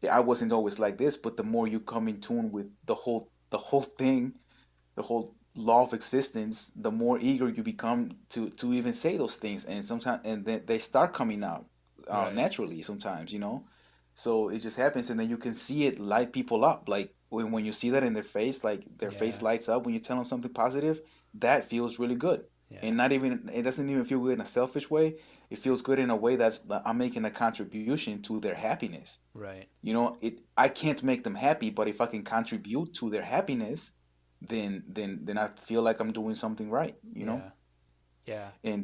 yeah, I wasn't always like this, but the more you come in tune with the whole thing, the whole law of existence, the more eager you become to even say those things, and sometimes and then they start coming out Right. naturally sometimes. So it just happens, and then you can see it light people up. Like when you see that in their face, like their face Yeah. lights up when you tell them something positive, that feels really good. Yeah. And not even it doesn't even feel good in a selfish way. It feels good in a way that's I'm making a contribution to their happiness. Right. I can't make them happy, but if I can contribute to their happiness, then I feel like I'm doing something right. Yeah. Yeah. And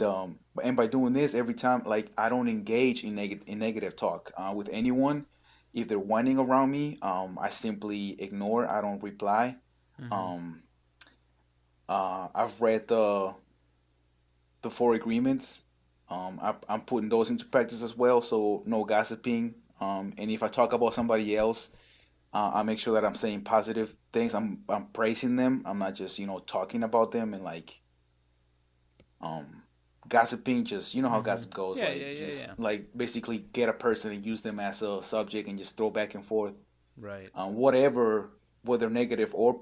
by doing this every time, like I don't engage in negative talk with anyone. If they're whining around me, I simply ignore. I don't reply. Mm-hmm. Um, I've read the four agreements. I'm putting those into practice as well. So no gossiping. And if I talk about somebody else, I make sure that I'm saying positive things. I'm praising them. I'm not just talking about them and like um gossiping. Just how Mm-hmm. gossip goes. Yeah. Like Yeah. Yeah. just Yeah. like basically get a person and use them as a subject and just throw back and forth. Right. Whatever, whether negative or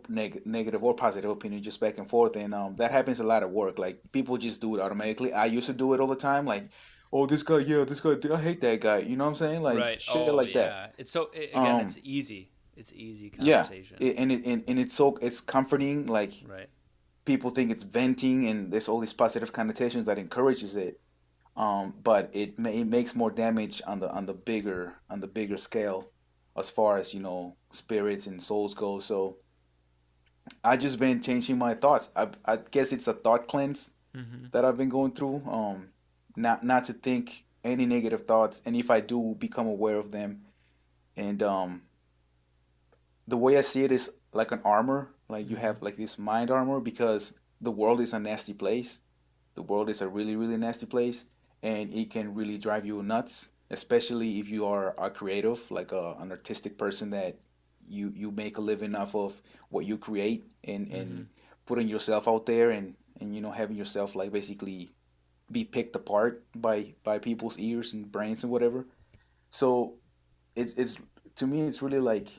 positive opinion, just back and forth. And that happens a lot at work. Like people just do it automatically. I used to do it all the time. Like, oh, this guy, yeah, this guy, I hate that guy. You know what I'm saying? Like Right. shit Oh like that. yeah. It's so again. Um, It's easy. It's easy yeah, conversation. and it's comforting. Like Right. people think it's venting, and there's all these positive connotations that encourages it. But it makes more damage on the bigger scale, as far as spirits and souls go. So I just been changing my thoughts. I guess it's a thought cleanse Mm-hmm. that I've been going through. Not to think any negative thoughts, and if I do, become aware of them. And the way I see it is like an armor. Like you Mm-hmm. have like this mind armor, because the world is a nasty place. The world is a really, really nasty place, and it can really drive you nuts, especially if you are a creative, like an artistic person that you make a living off of what you create, Mm-hmm. and putting yourself out there, and having yourself like basically be picked apart by people's ears and brains and whatever. So it's to me it's really like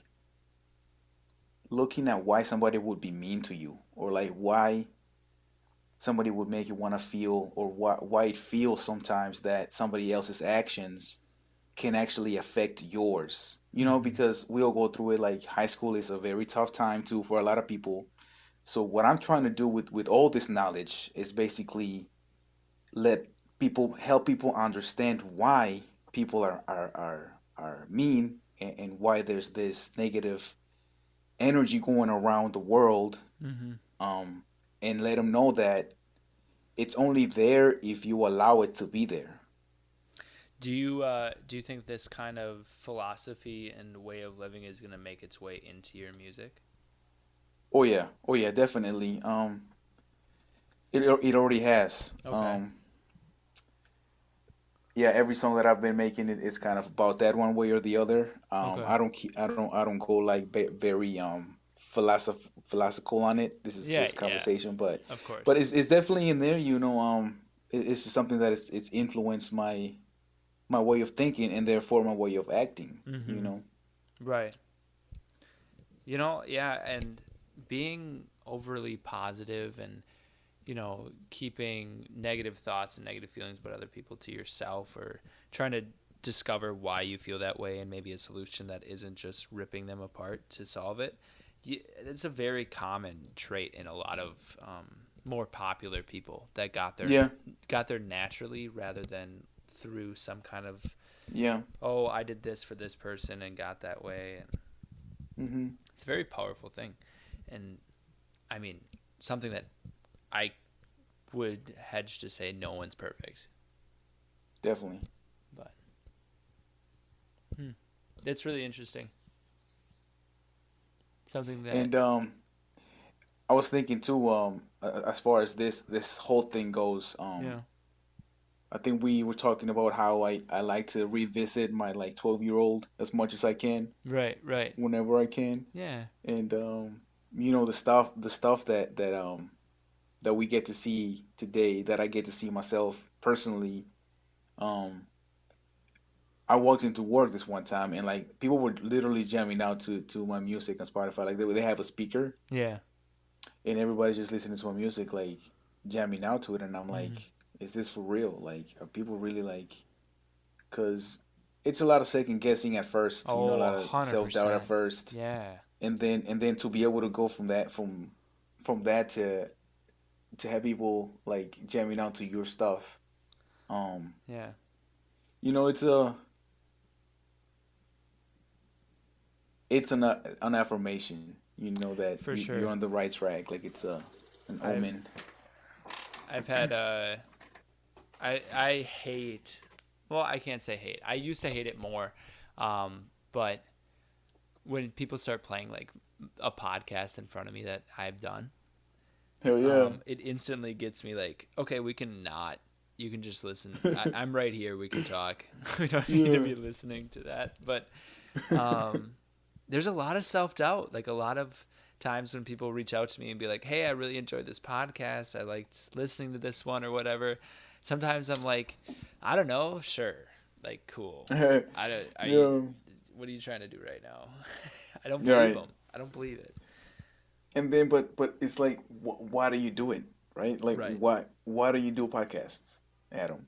looking at why somebody would be mean to you, or like why somebody would make you want to feel, or why it feels sometimes that somebody else's actions can actually affect yours. Mm-hmm. Because we all go through it. Like high school is a very tough time too for a lot of people. So what I'm trying to do with all this knowledge is basically let help people understand why people are mean, and why there's this negative energy going around the world. Mm-hmm. um and let them know that it's only there if you allow it to be there. Do you think this kind of philosophy and way of living is gonna make its way into your music? Oh yeah, definitely. It already has. Okay. Yeah, every song that I've been making, it's kind of about that one way or the other. Okay. I don't go like very philosophical on it. This is Yeah. just Yeah. conversation, but Of course. it's definitely in there. It's just something that it's influenced my way of thinking, and therefore my way of acting. You Mm-hmm. know. Right. Yeah, and being overly positive and keeping negative thoughts and negative feelings about other people to yourself, or trying to discover why you feel that way and maybe a solution that isn't just ripping them apart to solve it. It's a very common trait in a lot of more popular people that got their Yeah. got there naturally rather than through some kind of, Yeah. oh, I did this for this person and got that way. And Mm-hmm. it's a very powerful thing. And I mean, something that I would hedge to say no one's perfect. Definitely. But it's really interesting. Something that, And I was thinking too, as far as this whole thing goes, yeah, I think we were talking about how I like to revisit my like 12-year-old as much as I can, right, right. whenever I can. Yeah. And the stuff that we get to see today, that I get to see myself personally. um I walked into work this one time, and like people were literally jamming out to my music on Spotify. Like they have a speaker, Yeah. and everybody's just listening to my music, like jamming out to it. And I'm Mm. like, is this for real? Like, are people really like? Because it's a lot of second guessing at first, a Oh, lot of self doubt at 100%. first, Yeah. and then to be able to go from that to have people like jamming out to your stuff. Um, Yeah. it's an affirmation. You know that For you're sure. on the right track. Like it's a an I've omen. I've had I hate, well, I can't say hate. I used to hate it more. But when people start playing like a podcast in front of me that I've done, Hell yeah. it instantly gets me like, okay, we can not. You can just listen. I'm right here. We can talk. We don't need to Yeah. be listening to that. But um, there's a lot of self doubt. Like a lot of times when people reach out to me and be like, "Hey, I really enjoyed this podcast. I liked listening to this one or whatever." Sometimes I'm like, I don't know. Sure, like cool. I don't. Are you? Yeah. What are you trying to do right now? I don't You're believe right. them. I don't believe it. And then, but it's like, why do you do it, right? Like, Right. why do you do podcasts, Adam?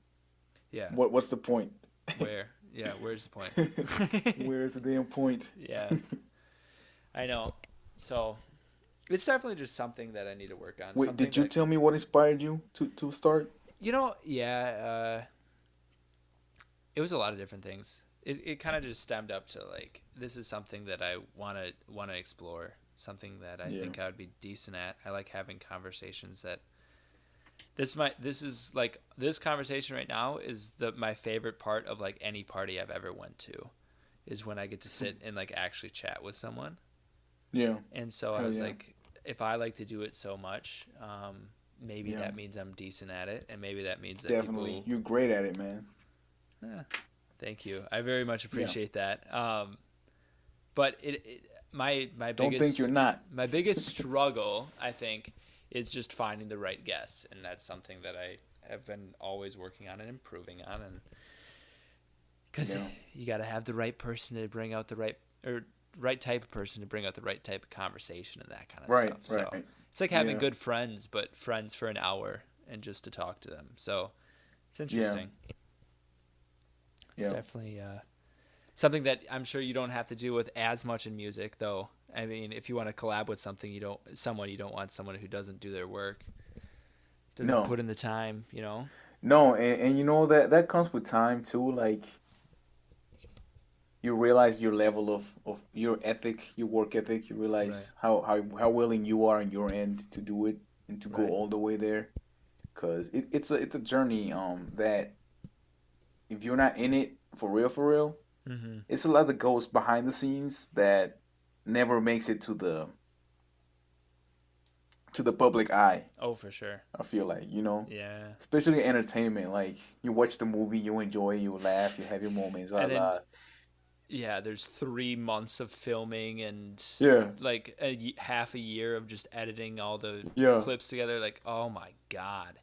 Yeah. What's the point? Where? Yeah. Where's the point? Where's the damn point? Yeah. I know. So it's definitely just something that I need to work on. Wait, Something did you that, tell me what inspired you to start? yeah, it was a lot of different things. It kind of just stemmed up to like, this is something that I want to explore. Something that I Yeah. think I would be decent at. I like having conversations that this is like, this conversation right now is my favorite part of like any party I've ever went to, is when I get to sit and like actually chat with someone. Yeah. And so I Hell was yeah. like, if I like to do it so much, maybe Yeah. that means I'm decent at it, and maybe that means that Definitely. people. You're great at it, man. Eh, thank you. I very much Yeah. appreciate that. But my Don't think you're biggest not. my biggest struggle, I think, is just finding the right guests, and that's something that I have been always working on and improving on, and because Yeah. you got to have the right person to bring out the right, or right type of person to bring out the right type of conversation and that kind of Right. stuff. So Right. it's like having Yeah. good friends, but friends for an hour and just to talk to them. So it's Yeah. interesting. It's Yeah. definitely something that I'm sure you don't have to do with as much in music, though. I mean, if you want to collab with something, you don't want someone who doesn't do their work, doesn't No. put in the time, you know? No. And you know that comes with time too. Like you realize your level of your ethic, your work ethic. You Right. realize how willing you are on your end to do it and to go Right. all the way there. Cause it's a journey that if you're not in it for real, Mm-hmm. it's a lot that goes behind the scenes that never makes it to the public eye. Oh, for sure. I feel like, Yeah. especially entertainment. Like you watch the movie, you enjoy, you laugh, you have your moments, la And then, la. yeah, there's 3 months of filming and Yeah, like half a year of just editing all the yeah. clips together. Like, oh my God.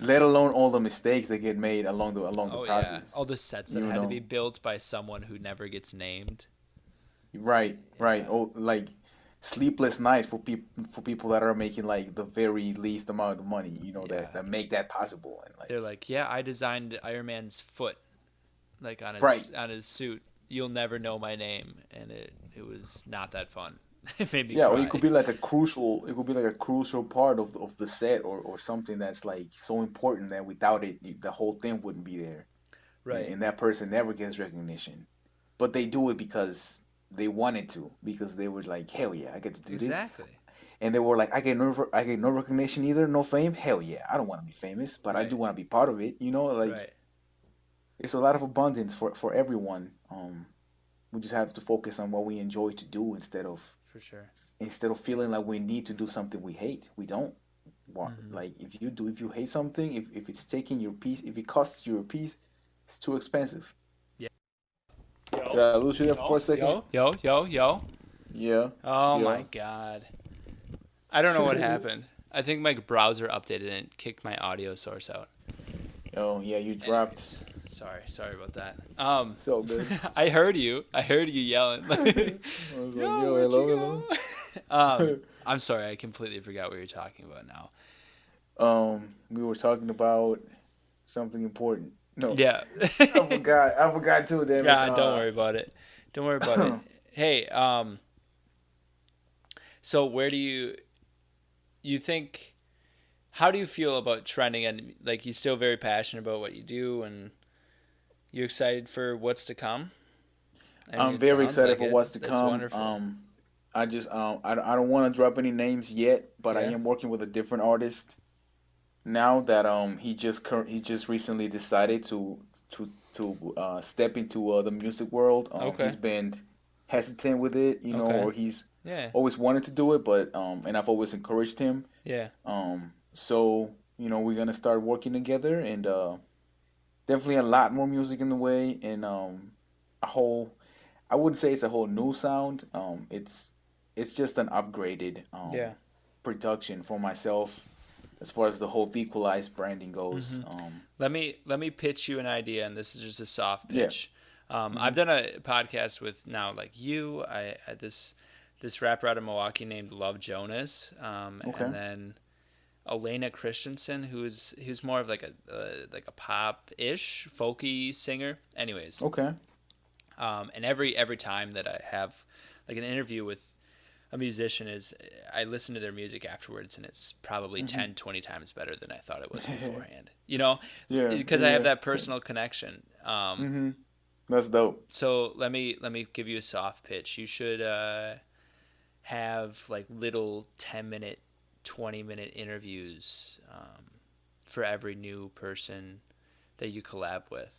Let alone all the mistakes that get made along the Oh, yeah. All process. the sets that You had to be know, built by someone who never gets named. right, right. Yeah. Oh, like sleepless night for people that are making like the very least amount of money. That Yeah. that make that possible and They're like like, yeah, I designed Iron Man's foot, like right. on his suit. You'll never know my name, and it was not that fun. It made me Yeah, or it cry. could be like a crucial, it could be like a crucial part of the set, or something that's like so important that without it, the whole thing wouldn't be there, Right. and that person never gets recognition, but they do it because they wanted to, because they were like, hell yeah, I get to do this, Exactly. and they were like, I get no recognition either, no fame, hell yeah, I don't want to be famous, but I do Right. want to be part of it, like Right. it's a lot of abundance for everyone. We just have to focus on what we enjoy to do For sure. instead of feeling like we need to do something we hate. We don't want, Hmm. like, if you hate something, if it's taking your peace, if it costs you your peace, it's too expensive. Yeah. Did Yo. I lose you there for a Yo. second? Yo. Yo. Yo. Yo. Yeah. Oh Yeah. my god. I don't know what happened. I think my browser updated and kicked my audio source out. Oh yeah, you dropped. Anyways, sorry about that. So good. I heard you. I heard you yelling. I was like, Yo, yo, where'd you hello, go? I'm sorry. I completely forgot what you're talking about now. hello. We were talking about something important. No, Yeah. I forgot. I forgot too. Damn it. Yeah. Don't worry about it. Don't worry about it. Hey. So where do you think? How do you feel about trending? And like, you still very passionate about what you do, and you excited for what's to come? I mean, I'm it very sounds excited like for it. what's to That's come. wonderful. I don't want to drop any names yet, but I Yeah. am working with a different artist now that he just recently decided to step into the music world. Okay. He's been hesitant with it, Okay. or he's Yeah. always wanted to do it, but and I've always encouraged him. Yeah. So we're gonna start working together, and definitely a lot more music in the way, and a whole, I wouldn't say it's a whole new sound. It's just an upgraded Yeah. production for myself as far as the whole Vqualize branding goes. Hmm. Let me pitch you an idea, and this is just a soft Yeah. pitch. Hmm. I've done a podcast with now like you. This rapper out of Milwaukee named Love Jonas, Okay. and then Elena Christensen, who's more of like a pop ish folky singer. Anyways, Okay. and every time that I have like an interview with a musician, is I listen to their music afterwards, and it's probably Hmm. 10, 20 times better than I thought it was beforehand, you know, Yeah. because I have Yeah. that personal connection. Hmm. That's dope. So let me give you a soft pitch. You should have like little 10-minute, 20-minute interviews for every new person that you collab with.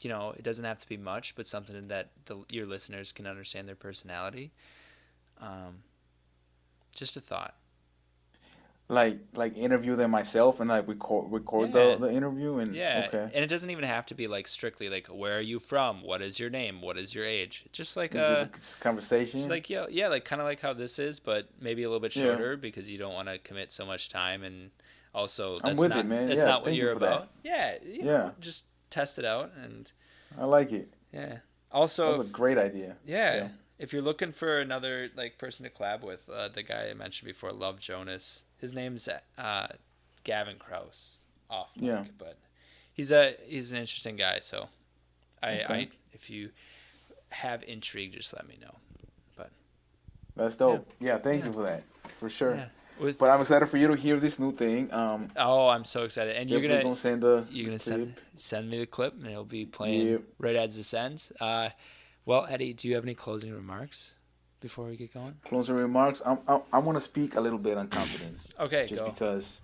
It doesn't have to be much, but something that your listeners can understand their personality. Um, just a thought. Like interview them myself and like record Yeah. the interview, and Yeah. okay. And it doesn't even have to be like strictly like, where are you from? What is your name? What is your age? Just like It's just a just conversation. like, yeah, like kind of like how this is, but maybe a little bit Yeah. shorter because you don't want to commit so much time, and also I'm that's with it, not man. that's Yeah. not what Thank you you're for that. about. Yeah, Yeah. just test it out. And I like it. yeah. Also, That's a great idea. yeah, Yeah. if you're looking for another like person to collab with, the guy I mentioned before, Love Jonas, his name's Gavin Kraus, off Yeah. mic, but he's an interesting guy. So Okay. I if you have intrigue, just let me know. But That's yeah, dope. Yeah, thank yeah, you for that. For sure. yeah. With But I'm excited for you to hear this new thing. Oh, I'm so excited, and you're Definitely gonna gonna send you're the gonna send clip. send me the clip, and it'll be playing Yeah. right as this ends. Well, Eddie, do you have any closing remarks before we get going? Closing remarks. I want to speak a little bit on confidence, Okay, just go. because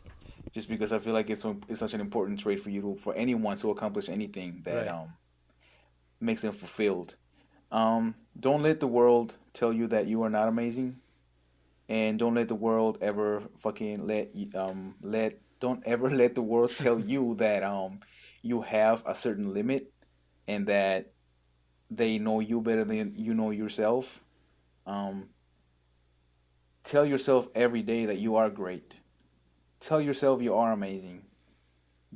I feel like it's such an important trait for anyone to accomplish anything that Right. makes them fulfilled. Don't let the world tell you that you are not amazing, and don't let the world ever fucking let don't ever let the world tell you that you have a certain limit, and that they know you better than you know yourself. Um, Tell yourself every day that you are great. Tell yourself you are amazing.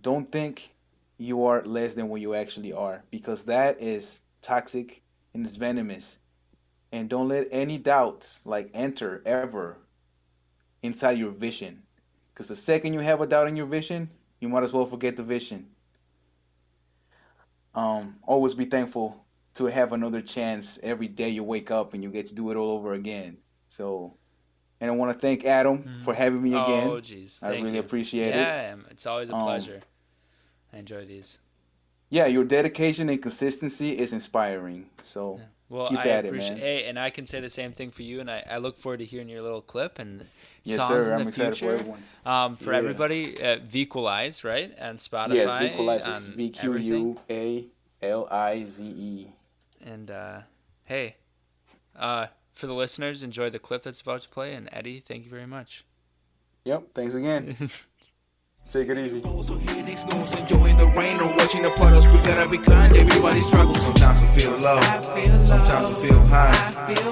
Don't think you are less than what you actually are, because that is toxic and it's venomous. And don't let any doubts like enter ever inside your vision. Because the second you have a doubt in your vision, you might as well forget the vision. Always be thankful to have another chance every day you wake up and you get to do it all over again. So, and I want to thank Adam for having me Oh, again. geez. I Thank really you. appreciate it. Yeah, it's always a Um, pleasure. I enjoy these. yeah, your dedication and consistency is inspiring. So Yeah. Well, keep I at it, appreciate, man. hey, and I can say the same thing for you, and I look forward to hearing your little clip and Yes, songs sir. in the I'm excited for future. everyone. For Yeah. everybody, Vqualize, right? And Yes, Spotify, Vequalize is on everything. VQUALIZE. And hey, for the listeners, enjoy the clip that's about to play. And Eddie, thank you very much. Yep. Thanks again. Take it easy. So here they snooze, enjoying the rain or watching the puddles. We gotta be kind, everybody struggles. Sometimes I feel low, sometimes I feel high.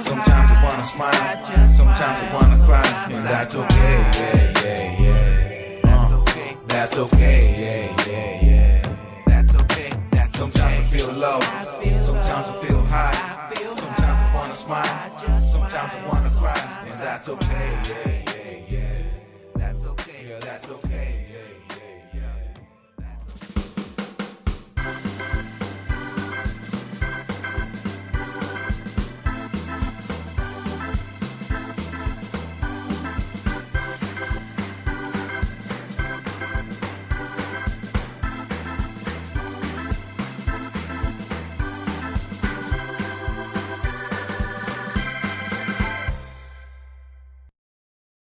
Sometimes I wanna smile, sometimes I wanna cry. And that's okay, yeah, yeah, yeah. That's okay, yeah, yeah, yeah. That's okay, sometimes I feel low, sometimes I feel high. Sometimes I wanna smile, sometimes I wanna cry. And that's okay, yeah, yeah, yeah. That's okay, yeah, that's okay.